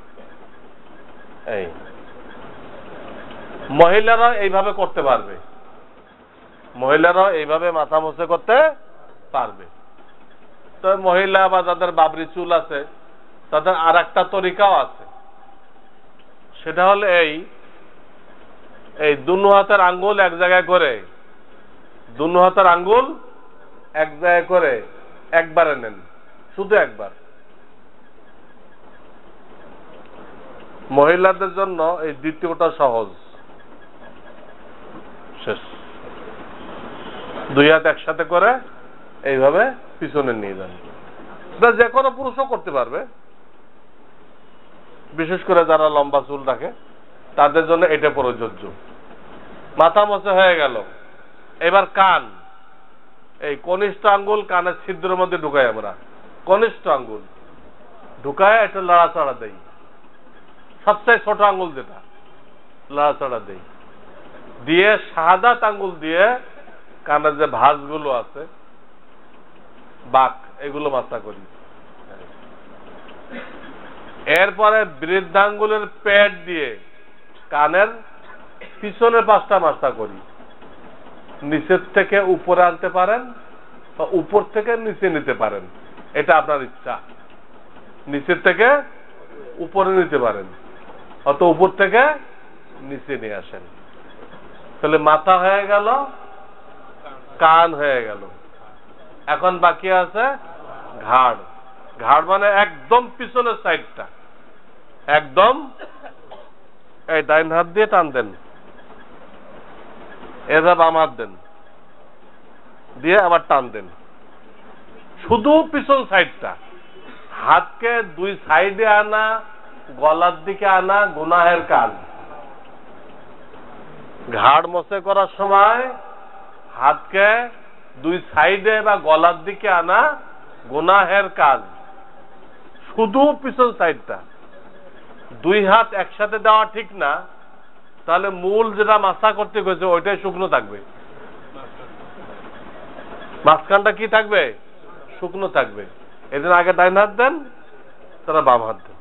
এই মহিলারা এইভাবে করতে পারবে, মহিলারা এইভাবে মাথা মুছে করতে পারবে। তো মহিলা বা যাদের বাবরি চুল আছে তাদের আর একটা তরিকাও আছে, সেটা হলো এই দুনো হাতের আঙ্গুল এক জায়গায় করে, দুনো হাতের আঙ্গুল এক জায়গায় করে একবারে নেন, শুধু একবার। মহিলাদের জন্য এই দ্বিতীয়টা সহজ, শেষ। 2 হাত একসাথে করে এইভাবে পিছনে নিয়ে যান, যে কোনো পুরুষও করতে পারবে, বিশেষ করে যারা লম্বা চুল রাখে তাদের জন্য এটা প্রযোজ্য। মাথা মোছা হয়ে গেল, এবার কান, এই কনিষ্ঠ আঙ্গুল কানের ছিদ্রের মধ্যে ঢুকাই, আমরা কনিষ্ঠ আঙ্গুল ঢুকায় একটা লড়াচড়া দেই, সবচেয়ে ছোট আঙ্গুল যেটা, লড়াচড়া দেই, দিয়ে শাহাদাত আঙ্গুল দিয়ে কানের যে ভাঁজগুলো আছে, বাক, এগুলো মাথা করি। এরপরে বৃদ্ধাঙ্গুলের পেট দিয়ে কানের পিছনের 5টা মাথা করি, নিচের থেকে উপরে আনতে পারেন বা উপর থেকে নিচে নিতে পারেন, এটা আপনার ইচ্ছা। নিচের থেকে উপরে নিতে পারেন, অত উপর থেকে নিচে নিয়ে আসেন, তাহলে মাথা হয়ে গেল, কান হয়ে গেল। এখন বাকি আছে ঘাড়। ঘাড় মানে একদম পিছনের সাইডটা, একদম এই ডাইন হাত দিয়ে টান দেন, এরা বাম হাত দেন, দিয়ে আবার টান দেন, শুধু পিছন সাইডটা। হাতকে 2 সাইডে আনা, গলার দিকে আনা গুনাহের কাজ। ঘাড় মোছে করার সময় হাতকে 2 সাইডে বা গলার দিকে আনা গুনাহের কাজ, শুধু পিছন সাইডটা। 2 হাত একসাথে দেওয়া ঠিক না, তাহলে মূল যেটা মাথা করতে গেছে ওইটাই শুকনো থাকবে, মাঝখানটা কি থাকবে, শুকনো থাকবে। এদের আগে ডাইন হাত দেন, তারা বাম হাত দেন।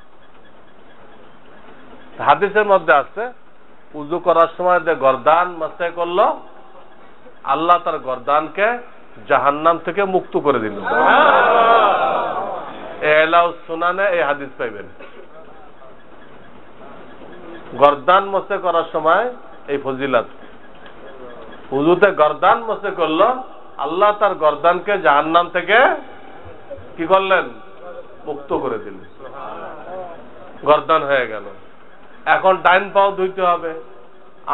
হাদিসের মধ্যে আছে উযু করার সময় যে গর্দান মাসে করলো, আল্লাহ তার গর্দানকে জাহান্নাম থেকে মুক্ত করে দিল। এলাউ সুনানে এই হাদিস পাইবেন। গর্দান মসে করার সময় এই ফজিলত, উযুতে গর্দান মসে করলো, আল্লাহ তার গর্দানকে জাহান্নাম থেকে কি করলেন, মুক্ত করে দিলেন, গর্দান হয়ে গেল। এখন ডাইন পাও ধুইতে হবে,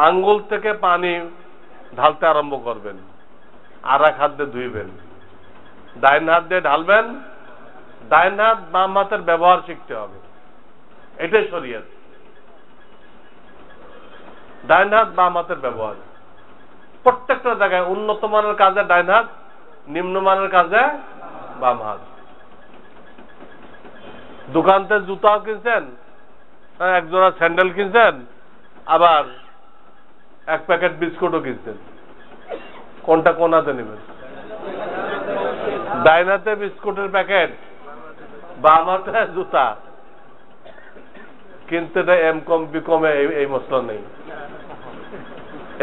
আঙ্গুল থেকে পানি ঢালতে আরম্ভ করবেন, আর এক হাত দিয়ে ধুইবেন, ডাইন হাত দিয়ে ঢালবেন। ডাইন হাত বাম হাতের ব্যবহার শিখতে হবে, এটাই শরীয়ত। ডাইন হাত বাম হাতের ব্যবহার প্রত্যেকটা জায়গায়, উন্নত মানের কাজে ডাইন হাত, নিম্নমানের কাজে বাম হাত। দোকান থেকে জুতাও কিনছেন, এক জোড়া স্যান্ডেল কিনছেন, আবার 1 প্যাকেট বিস্কুটও কিনছেন, কোনটা কোন হাতে নেবেন? ডাইন হাতে বিস্কুটের প্যাকেট, বাম হাতে জুতা, কিন্তু এটা এম.কম বিকমে এই মশলা নেই।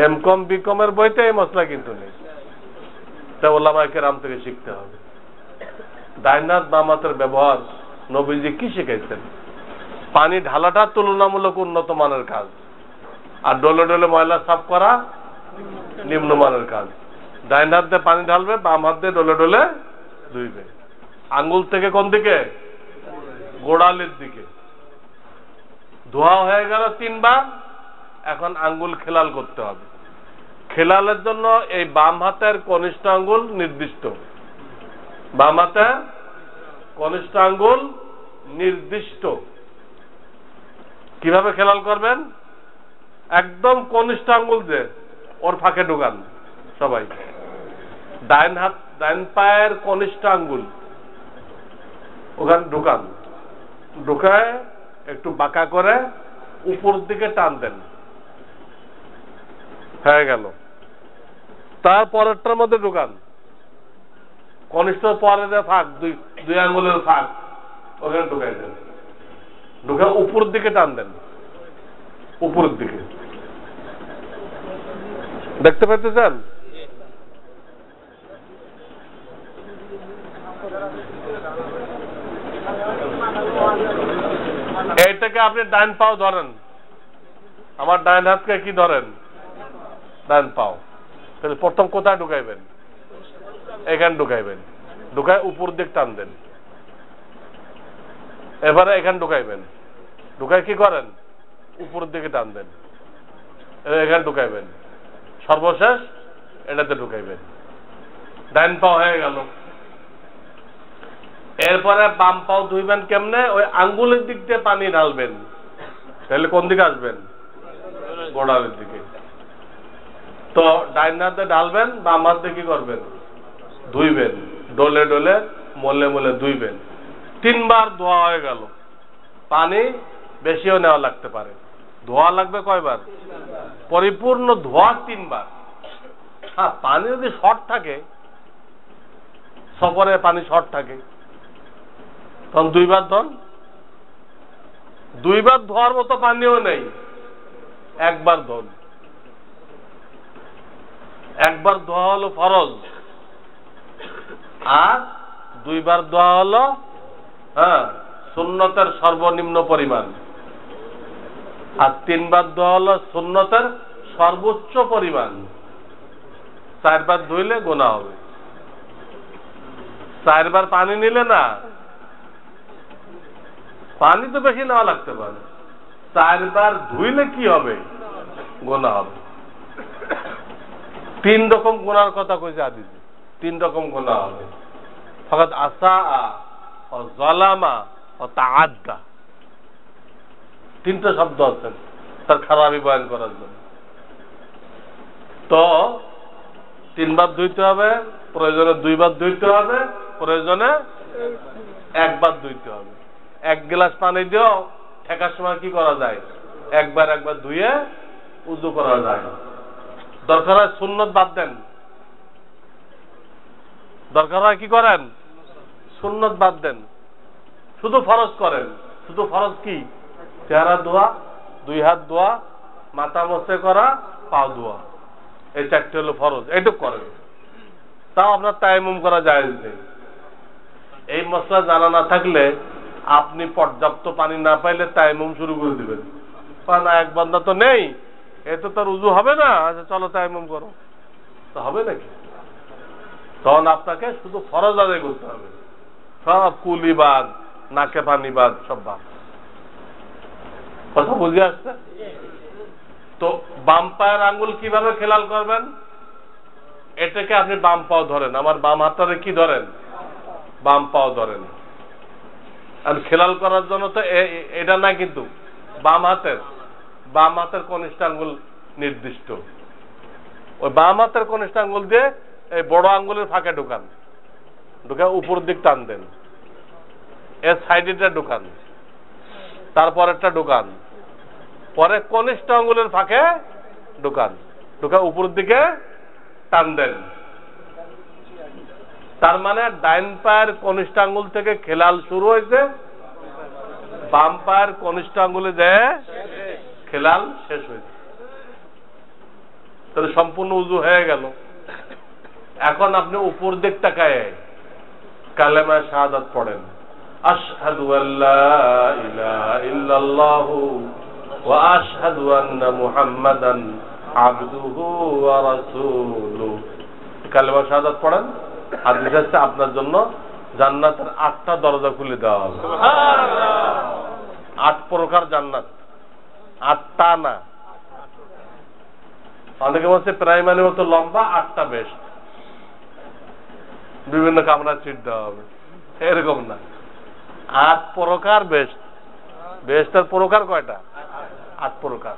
এম.কম বিকমের বইতে এই মশলা কিন্তু নেই। এটা ওলামায়ে কেরাম থেকে শিখতে হবে। ডাইন হাত বাম হাতের ব্যবহার নবীজি কি শিখাইছেন? পানি ঢালাটা তুলনামূলক উন্নত মানের কাজ, আর ডলে ডলে ময়লা সাফ করা নিম্নমানের কাজ। ডাইন হাত দিয়ে পানি ঢালবে, বাম হাত দিয়ে ডলে ডলে ধুইবে। আঙ্গুল থেকে কোন দিকে? গোড়ালির দিকে। ধোয়া হয়ে গেল 3 বার। এখন আঙ্গুল খেলাল করতে হবে। খেলালের জন্য এই বাম হাতের কনিষ্ঠ আঙ্গুল নির্দিষ্ট। বাম হাতের কনিষ্ঠ আঙ্গুল নির্দিষ্ট। কিভাবে খেলাল করবেন? একদম কনিষ্ঠ আঙ্গুল যে ওর ফাঁকে ঢুকান সবাই। ডাইন পায়ের কনিষ্ঠ আঙ্গুল ওখানে ঢুকান, ঢুকায় একটু বাঁকা করে উপর দিকে টান দেন, হয়ে গেল। তারপরেরটার মধ্যে ঢুকান, কনিষ্ঠ পরের ফাঁক, দুই আঙ্গুলের ফাঁক ওখানে ঢুকাই দেন, ঢুকায় উপর দিকে টান দেন, উপরের দিকে। দেখতে পাইতেছেন? এইটাকে আপনি ডাইন পাও ধরেন, আমার ডাইন হাতকে কি ধরেন? ডাইন পাও। তাহলে প্রথম কোথায় ঢুকাইবেন? এখানে ঢুকাইবেন, ঢুকায় উপর দিক টান দেন। এবারে এখানে ঢুকাইবেন, ঢুকায় কি করেন? উপরের দিকে টান দেন, এখানে ঢুকাইবেন, সর্বশেষ এটাতে ঢুকাইবেন। ডাইন পাও হয়ে গেল। এরপরে বাম পাও ধুইবেন কেমনে? ওই আঙ্গুলের দিক দিয়ে পানি ঢালবেন। তাহলে কোন দিকে আসবেন? গোড়ালির দিকে। তো ডাইন হাতে ঢালবেন, বাম হাতে কি করবেন? ধুইবেন, ডলে ডলে মলে মলে ধুইবেন। 3 বার ধোয়া হয়ে গেল। পানি বেশিও নেওয়া লাগতে পারে। ধোয়া লাগবে কয়বার? পরিপূর্ণ ধোয়া 3 বার। হ্যাঁ, পানি যদি শর্ট থাকে, সফরে পানি শর্ট থাকে, তখন 2 বার ধন। 2 বার ধোয়ার মতো পানিও নেই, 1 বার ধন। 1 বার ধোয়া হলো ফরজ, আর 2 বার ধোয়া হলো সুন্নতের সর্বনিম্ন পরিমাণ, আর 3 বার ধোয়া হলো সুন্নতের সর্বোচ্চ পরিমাণ। 4 বার ধুইলে গুনাহ হবে। 4 বার পানি নিলে না, পানি তো বেশি নেওয়া লাগতে পারে, 4 বার ধুইলে কি হবে? গুনাহ হবে। 3 রকম গুনার কথা কইছে হাদিসে। 3 রকম গুনাহ হবে। ফাকাত আসা ও যালামা ও তাআদ্দা, 3টা শব্দ আছে তার খারাপি বয়ান করার জন্য। তো 3 বার ধুইতে হবে, প্রয়োজনে 2 বার ধুইতে হবে, প্রয়োজনে 1 বার ধুইতে হবে। 1 গ্লাস পানি দিয়েও ঠেকার সময় কি করা যায়? একবার ধুয়ে উযু করা যায়। দরকার হয় সুন্নত বাদ দেন, দরকার হয় কি করেন? সুন্নত বাদ দেন, শুধু ফরজ করেন। শুধু ফরজ কি? চেহারা ধোয়া, 2 হাত ধোয়া, মাথা মোছে করা, পা ধোয়া, এই 4টে হলো ফরজ। এইটুক করেন, তাও আপনার তায়াম্মুম করা জায়েজ নেই। এই মশলা জানা না থাকলে আপনি পর্যাপ্ত পানি না পাইলে তায়াম্মুম শুরু করে দিবেন। না, এক বান্দা তো নেই, এতে তো উযু হবে না, আচ্ছা চলো তায়াম্মুম করো, তো হবে নাকি? তখন আপনাকে শুধু ফরজ আদায় করতে হবে। সব কুলি বাদ, নাকে পানি বাদ, সব বাদ। কথা বুঝে আসছে? তো বাম পায়ের আঙ্গুল কিভাবে খেলাল করবেন? এটাকে আপনি বাম পাও ধরেন, আমার বাম হাতটারে কি ধরেন? বাম পাও ধরেন। আর খেলাল করার জন্য তো এটা না, কিন্তু বাম হাতের কনিষ্ঠ আঙ্গুল নির্দিষ্ট। ওই বাম হাতের কনিষ্ঠ আঙ্গুল দিয়ে এই বড় আঙ্গুলের ফাঁকে ঢুকান, ঢুকায় উপর দিক টান দেন, এর সাইডেটা ঢুকান, তারপরেরটা ঢুকান, পরে কনিষ্ঠ আঙ্গুলের ফাঁকে ঢুকান, ঢুকায় উপর দিকে টান দেন। তার মানে ডাইন পায়ের কনিষ্ঠ আঙ্গুল থেকে খেলাল শুরু হয়েছে, বাম পায়ের কনিষ্ঠ আঙ্গুলে দেয় খেলাল শেষ হয়েছে, তাহলে সম্পূর্ণ উজু হয়ে গেল। এখন আপনি উপর দিক তাকায় কালেমা শাহাদাত পড়েন, আশহাদু আল্লা ইলাহা ইল্লাল্লাহু ওয়া আশহাদু আন্না মুহাম্মাদান আবদুহু ওয়া রাসূলুহু। কালেমা শাহাদাত পড়েন, হাদিস আছে আপনার জন্য জান্নাতের 8টা দরজা খুলে দেওয়া হবে। 8 প্রকার জান্নাত, 8টা না। অনেকে বলছে প্রাইমারি মতো লম্বা, 8টা বেস্ট, বিভিন্ন কামরা সিট দেওয়া হবে, এরকম না। 8 প্রকার বেস্ট। বেস্টের প্রকার কয়টা? 8 প্রকার।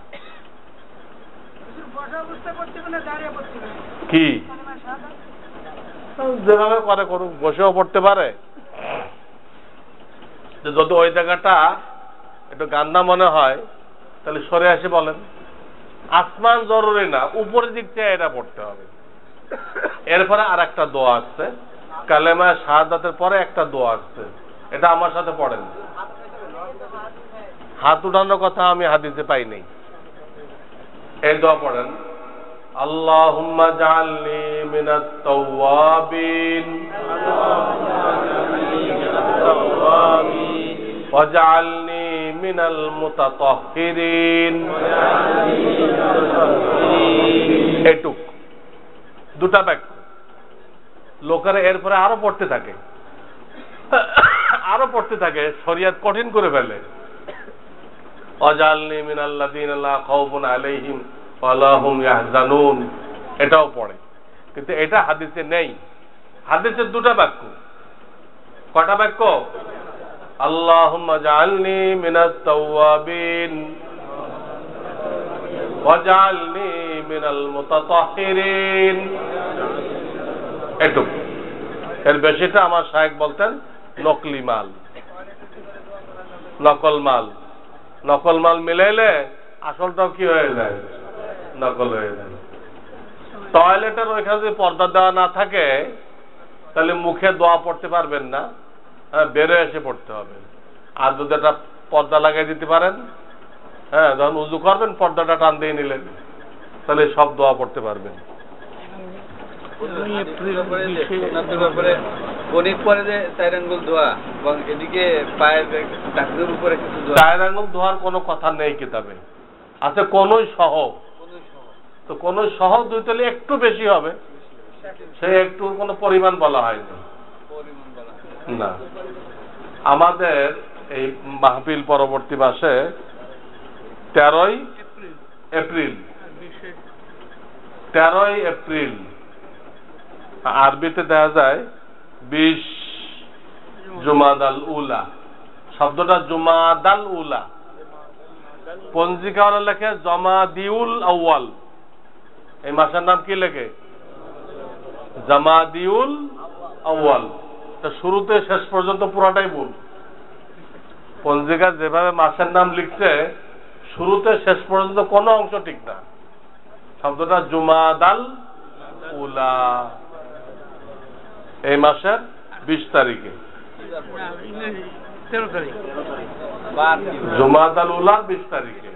কি যেভাবে করে করুক, বসেও পড়তে পারে। যদি ওই জায়গাটা একটু গান্দা মনে হয় তাহলে সরে আসে বলেন। আসমান জরুরি না, উপরের দিক থেকে এটা পড়তে হবে। এরপরে আর একটা দোয়া আসছে, কালেমা শাহাদাতের পরে একটা দোয়া আসছে, এটা আমার সাথে পড়েন। হাত উঠানোর কথা আমি হাদিসে পাই নাই। এই দোয়া পড়েন, আল্লাহুম্মা জাআলনি মিনাত তাওয়াবিন ওয়াজআলনি মিনাল মুতাতাহহিরিন। এটুক দুটা বাক্য। লোকেরা এরপরে আরো পড়তে থাকে, আরো পড়তে থাকে, শরিয়ত কঠিন করে ফেলে। ওয়াজআলনি মিনাল্লাযীনা লা খাউফুন আলাইহিম ওয়া লা হুম ইয়াহজানুন, এটাও পড়ে, কিন্তু এটা হাদিসে নেই। হাদিসের দুটা বাক্য। কয়টা বাক্য? আল্লাহুম্মা জাআলনি মিনাত তাওয়াবিন ওয়াজআলনি মিনাল মুতাতাহহিরিন। এটুক, এর বেশিটা আমার শায়েখ বলতেন নকলি মাল, নকল মাল। নকল মাল মিলাইলে আসলটাও কি হয়ে যায়? নকল হয়ে যায়। টয়লেটের ওইখানে যদি পর্দা দেওয়া না থাকে তাহলে মুখে দোয়া পড়তে পারবেন না, হ্যাঁ, বেরো এসে পড়তে হবে। আর যদি একটা পর্দা লাগিয়ে দিতে পারেন, হ্যাঁ, যখন উজু করবেন পর্দাটা টান দিয়ে নিলেন, তাহলে সব দোয়া পড়তে পারবেন। চার আঙ্গুল ধোয়া এবং এদিকে পায়ের টাকনুর উপরে কিছু ধোয়া। 4 আঙ্গুল ধোয়ার কোনো কথা নেই কিতাবে, আছে কোনই সহ। তো কোন সহ 2 তাহলে একটু বেশি হবে, সে একটু কোনো পরিমাণ বলা হয়নি না। আমাদের এই মাহফিল পরবর্তী মাসে 13ই এপ্রিল, 13ই এপ্রিল, আরবিতে দেখা যায় 20 জুমাদাল উলা। শব্দটা জুমাদাল উলা, পঞ্জিকা লেখে জমাদিউল আউয়াল। এই মাসের নাম কি লেখে? জামাদিউল আউয়াল। তা শুরুতে শেষ পর্যন্ত পুরাটাই ভুল। পঞ্জিকা যেভাবে মাসের নাম লিখছে, শুরুতে শেষ পর্যন্ত কোনো অংশ ঠিক না। শব্দটা জুমাদাল উলা, এই মাসের 20 তারিখে, জুমাদাল উলা 20 তারিখে।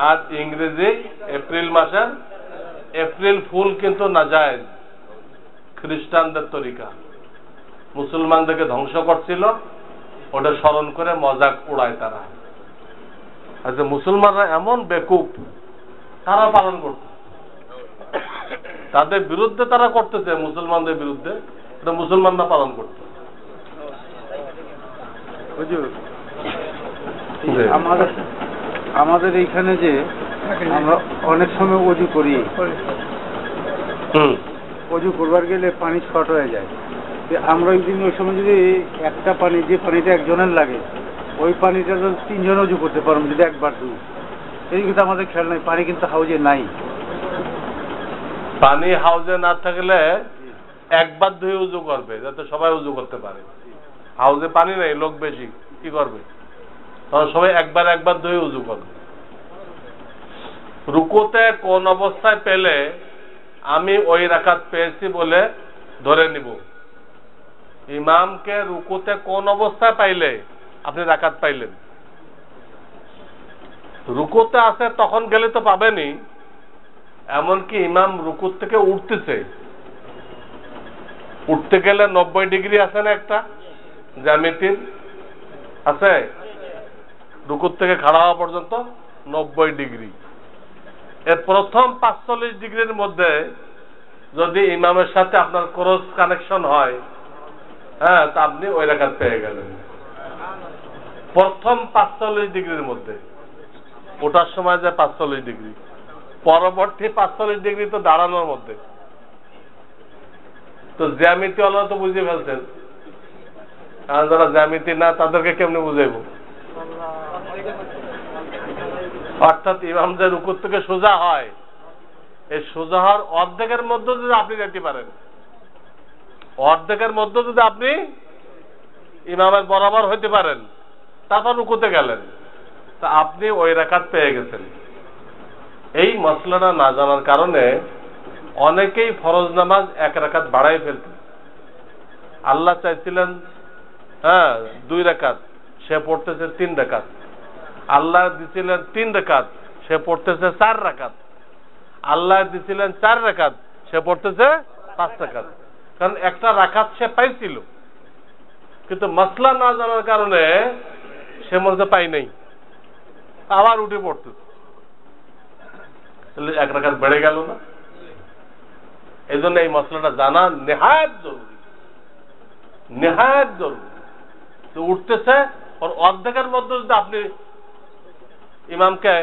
আর ইংরেজি এপ্রিল মাসের, এপ্রিল ফুল কিন্তু নাজায়েজ, খ্রিস্টানদের তরিকা। মুসলমানদেরকে ধ্বংস করছিল, ওটা স্মরণ করে মজাক উড়ায় তারা। আচ্ছা, মুসলমানরা এমন বেকুব, তারা পালন করত, তাদের বিরুদ্ধে তারা করতেছে, মুসলমানদের বিরুদ্ধে, এটা মুসলমানরা পালন করত। আমাদের এইখানে যে আমরা অনেক সময় অজু করি, অজু করবার গেলে পানি শর্ট হয়ে যায়। আমরা ওই সময় যদি একটা পানি, যে পানিটা একজনের লাগে, ওই পানিটা যদি 3 জন অজু করতে পারবো যদি একবার দুই। এই কিন্তু আমাদের খেয়াল নাই, পানি কিন্তু হাউজে নাই। পানি হাউজে না থাকলে একবার ধুয়ে উজু করবে, যাতে সবাই উজু করতে পারে। হাউজে পানি নেই, লোক বেশি, কি করবে? তখন সবাই একবার ধুয়ে উজু করবে। রুকুতে কোন অবস্থায় পেলে আমি ওই রাকাত পেয়েছি বলে ধরে নিব। ইমামকে রুকুতে কোন অবস্থায় পাইলে আপনি রাকাত পাইলেন, রুকুতে আছে তখন গেলে তো পাবেনি, এমনকি ইমাম রুকুর থেকে উঠতেছে, উঠতে গেলে 90 ডিগ্রি আছে না একটা জ্যামিতির আছে, রুকুর থেকে খাড়া হওয়া পর্যন্ত 90 ডিগ্রি। এর প্রথম 45 ডিগ্রির মধ্যে যদি ইমামের সাথে আপনার ক্রস কানেকশন হয়, হ্যাঁ, তা আপনি ওই রাকাত পেয়ে গেলেন। প্রথম 45 ডিগ্রির মধ্যে ওঠার সময় যায় 45 ডিগ্রি, পরবর্তী 45 ডিগ্রি তো দাঁড়ানোর মধ্যে। তো জ্যামিতি ওলা তো বুঝে ফেলছেন, আর যারা জ্যামিতি না তাদেরকে কেমনে বুঝাইব? অর্থাৎ ইমাম যে রুকুর থেকে সোজা হয়, এই সোজা হওয়ার অর্ধেকের মধ্যে যদি আপনি যেতে পারেন, অর্ধেকের মধ্যে যদি আপনি ইমামের বরাবর হইতে পারেন, তারপর রুকুতে গেলেন, তা আপনি ওই রাকাত পেয়ে গেছেন। এই মসলাটা না জানার কারণে অনেকেই ফরজ নামাজ 1 রাকাত বাড়াই ফেলতেন। আল্লাহ চাইছিলেন 2 রাকাত, সে পড়তেছে 3 রাকাত। আল্লাহ দিছিলেন 3 রাকাত, সে পড়তেছে 4 রাকাত। আল্লাহ দিছিলেন 4 রাকাত, সে পড়তেছে 5 রাকাত। কারণ একটা রাকাত সে পাইছিল, কিন্তু মসলা না জানার কারণে সে মধ্যে পাই নাই, আবার উঠে পড়তেছে, তাহলে 1 রাকাত বেড়ে গেল না? এই জন্য এই মসলাটা জানা নেহায়েত জরুরি, নেহায়েত জরুরি। তো উঠতেছে, ওর অর্ধেকের মধ্যে যদি আপনি ইমামকে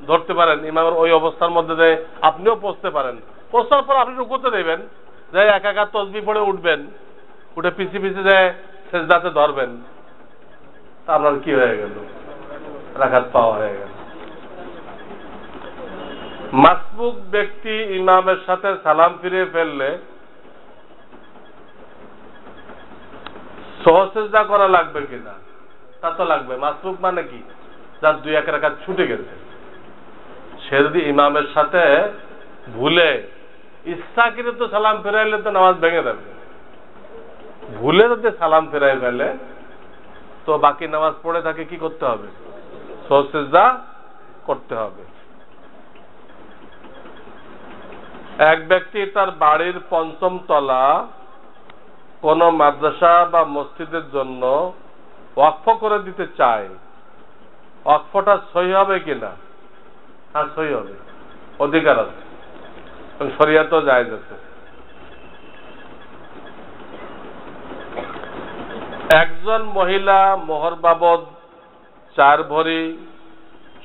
ধরতে পারেন, ইমামের ওই অবস্থার মধ্যে যে আপনিও পৌঁছতে পারেন, পৌঁছার পর আপনি রুকুতে দেবেন, যে একা তসবিহ পড়ে উঠবেন, উঠে পিছিয়ে পিছিয়ে যে সেজদাতে ধরবেন, তা আপনার কি হয়ে গেল? রাকাত পাওয়া হয়ে গেল। মাসবুক ব্যক্তি ইমামের সাথে সালাম ফিরিয়ে ফেললে সহসেজদা করা লাগবে কিনা? তা তো লাগবে। মাসবুক মানে কি? যার 2-1 রাকাত ছুটে গেছে, সে যদি ইমামের সাথে ভুলে ইচ্ছাকৃত সালাম ফেরাইলে তো নামাজ ভেঙে যাবে। ভুলে যদি সালাম ফেরাই ফেলে তো বাকি নামাজ পড়ে তাকে কি করতে হবে? সহসেজদা করতে হবে। এক ব্যক্তি তার বাড়ির 5ম তলা কোন মাদ্রাসা বা মসজিদের জন্য ওয়াকফ করে দিতে চায়, ওয়াকফটা সহি হবে কিনা? হ্যাঁ, সহি হবে, অধিকার আছে, শরিয়াতেও জায়েজ আছে। একজন মহিলা মোহর বাবদ 4 ভরি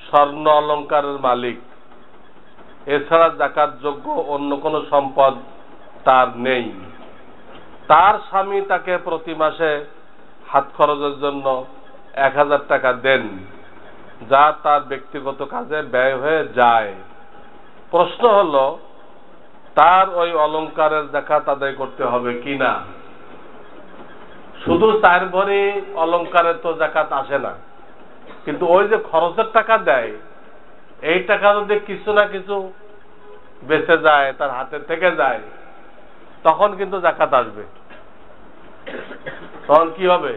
স্বর্ণ অলংকারের মালিক, এছাড়া যাকাত যোগ্য অন্য কোনো সম্পদ তার নেই। তার স্বামী তাকে প্রতি মাসে হাত খরচের জন্য 1000 টাকা দেন, যা তার ব্যক্তিগত কাজে ব্যয় হয়ে যায়। প্রশ্ন হলো, তার ওই অলংকারের যাকাত আদায় করতে হবে কিনা? শুধু 4 ভরি অলংকারের তো যাকাত আসে না, কিন্তু ওই যে খরচের টাকা দেয়, এই টাকা যদি কিছু না কিছু বেঁচে যায়, তার হাতে থেকে যায়, তখন কিন্তু যাকাত আসবে। তখন কি হবে?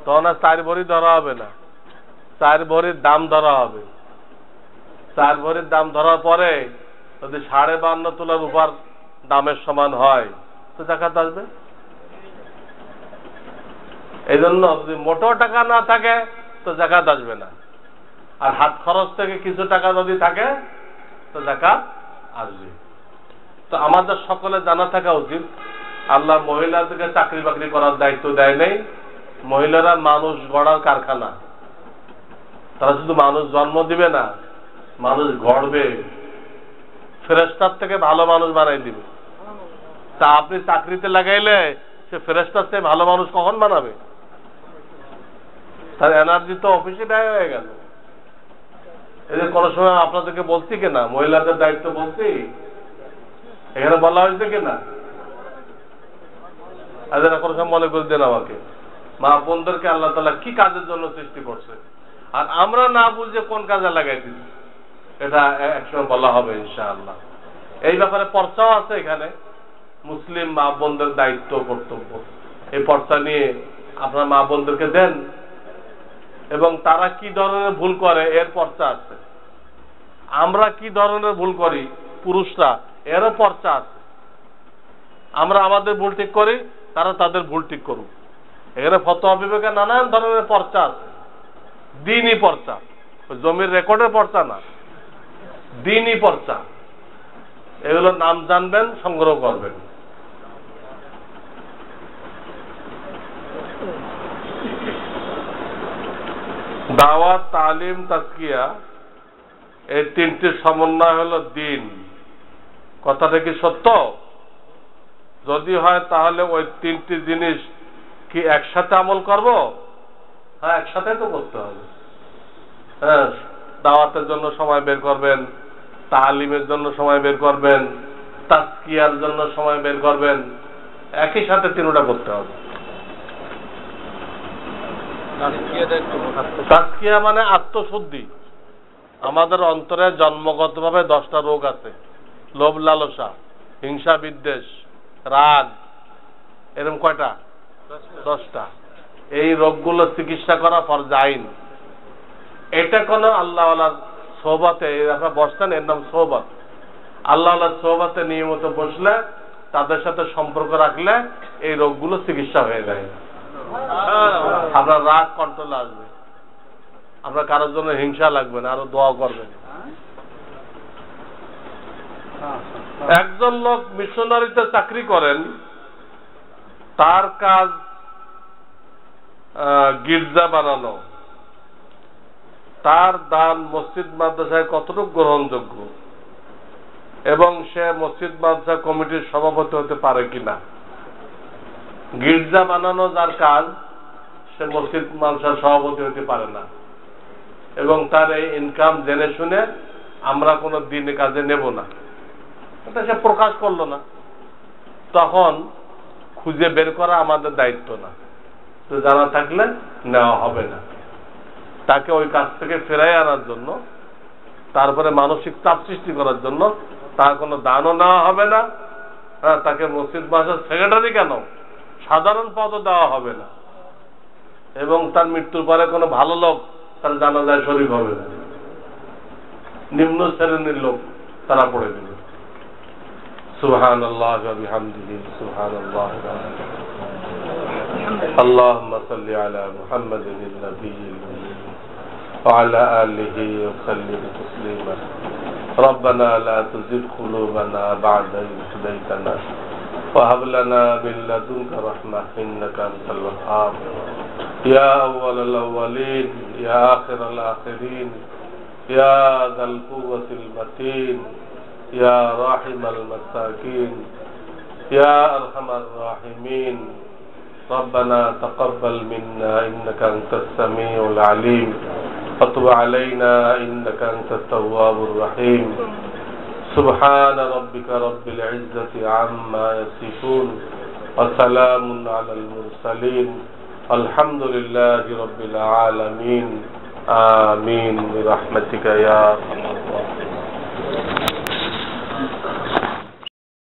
তখন আর 4 ভরি ধরা হবে না, 4 ভরির দাম ধরা হবে। 4 ভরির দাম ধরার পরে যদি 52.5 তোলা রূপার দামের সমান হয় তো যাকাত আসবে। এই জন্য যদি মোটো টাকা না থাকে তো যাকাত আসবে না, আর হাত খরচ থেকে কিছু টাকা যদি থাকে তো যাকাত আসবে। তো আমাদের সকলে জানা থাকা উচিত, আল্লাহ মহিলাদেরকে চাকরি বাকরি করার দায়িত্ব দেয় নাই। মহিলারা মানুষ গড়ার কারখানা, তারা শুধু মানুষ জন্ম দিবে না, মানুষ গড়বে, ফেরেশতার থেকে ভালো মানুষ বানাই দিবে। তা আপনি চাকরিতে লাগাইলে সে ফেরেশতার থেকে ভালো মানুষ কখন বানাবে? তার এনার্জি তো অফিসে ব্যয় হয়ে গেল। এই যে কোনো সময় আপনাদেরকে বলছি কিনা মহিলাদের দায়িত্ব বলছি, এখানে বলা হয়েছে কিনা? আজ কোনো সময় মনে করে দেন আমাকে, মা বোনদেরকে আল্লাহ তাআলা কি কাজের জন্য সৃষ্টি করছে, আর আমরা না বুঝে কোন কাজে লাগাই দিচ্ছি, এটা একসময় বলা হবে ইনশাআল্লাহ। এই ব্যাপারে পর্চাও আছে এখানে, মুসলিম মা বোনদের দায়িত্ব কর্তব্য। এই পর্চা নিয়ে আপনার মা বোনদেরকে দেন, এবং তারা কি ধরনের ভুল করে এর পর্চা আছে। আমরা কি ধরনের ভুল করি পুরুষরা, এরও পর্চা আছে। আমরা আমাদের ভুল ঠিক করি, তারা তাদের ভুল ঠিক করুক। এখানে ফতোয়া বিভাগে নানান ধরনের পর্চা আছে, দ্বীনি পর্চা, জমির রেকর্ডের পর্চা না, দ্বীনি পর্চা। এগুলো নাম জানবেন, সংগ্রহ করবেন। দাওয়াত, তালিম, তাজকিয়া, এই তিনটির সমন্বয় হলো দিন। কথাটা কি সত্য? যদি হয় তাহলে ওই তিনটি জিনিস কি একসাথে আমল করব? হ্যাঁ, একসাথে তো করতে হবে। হ্যাঁ, দাওয়াতের জন্য সময় বের করবেন, তালিমের জন্য সময় বের করবেন, তাজকিয়ার জন্য সময় বের করবেন, একই সাথে তিনটা করতে হবে। তাজকিয়া মানে আত্মশুদ্ধি। আমাদের অন্তরে জন্মগতভাবে 10টা রোগ আছে। লোভ, লালসা, হিংসা, বিদ্বেষ, রাগ, এরকম কয়টা? 10টা। এই রোগগুলো চিকিৎসা করা ফরজ আইন। এটা কোনো আল্লাহওয়ালার সোহবতে আপনারা বসতেন, এর নাম সোহবত। আল্লাহওয়ালার সোহবতে নিয়মিত বসলে, তাদের সাথে সম্পর্ক রাখলে এই রোগগুলো চিকিৎসা হয়ে যায়। আপনার রাগ কন্ট্রোলে আসবে, আপনার কারোর জন্য হিংসা লাগবে না, আরো দোয়া করবেন। একজন লোক মিশনারিতে চাকরি করেন, তার কাজ গির্জা বানানো, তার দান মসজিদ মাদ্রাসায় কতটুকু গ্রহণযোগ্য, এবং সে মসজিদ মাদ্রাসা কমিটির সভাপতি হতে পারে কিনা। গির্জা বানানো যার কাজ, সে মসজিদ মাদ্রাসার সভাপতি হতে পারে না, এবং তার এই ইনকাম জেনে শুনে আমরা কোনো দিনের কাজে নেব না, এটা সে প্রকাশ করলো না। তখন খুঁজে বের করা আমাদের দায়িত্ব না, তো জানা থাকলে নেওয়া হবে না। তাকে ওই কাজ থেকে ফেরাই আনার জন্য, তারপরে মানসিক চাপ সৃষ্টি করার জন্য তার কোনো দানও নেওয়া হবে না। হ্যাঁ, তাকে মসজিদ মাদ্রাসার সেক্রেটারি কেন, সাধারণ পদও দেওয়া হবে না, এবং তার মৃত্যুর পরে কোনো ভালো লোক তার জানাজায় শরীক হবে না, নিম্ন শ্রেণীর লোক তারা পড়ে দেবে। সুবহানাল্লাহ ওয়া বিহামদিহি, সুবহানাল্লাহ। আল্লাহুম্মা সাল্লি আলা মুহাম্মাদিন নাবিয়্যিল উম্মি ওয়া আলা আলিহি ওয়া সাল্লিম তাসলিমা। ربنا لا تزغ قلوبنا بعد إذ هديتنا وهب لنا من لدنك رحمة إنك أنت الوهاب. يا أول الأولين يا آخر الآخرين يا ذا القوة المتين يا راحم المساكين يا أرحم الراحمين. ربنا تقبل منا إنك أنت السميع العليم وتب علينا إنك أنت التواب الرحيم. سبحان ربك رب العزة عما يصفون وسلام على المرسلين الحمد لله رب العالمين. آمين برحمتك يا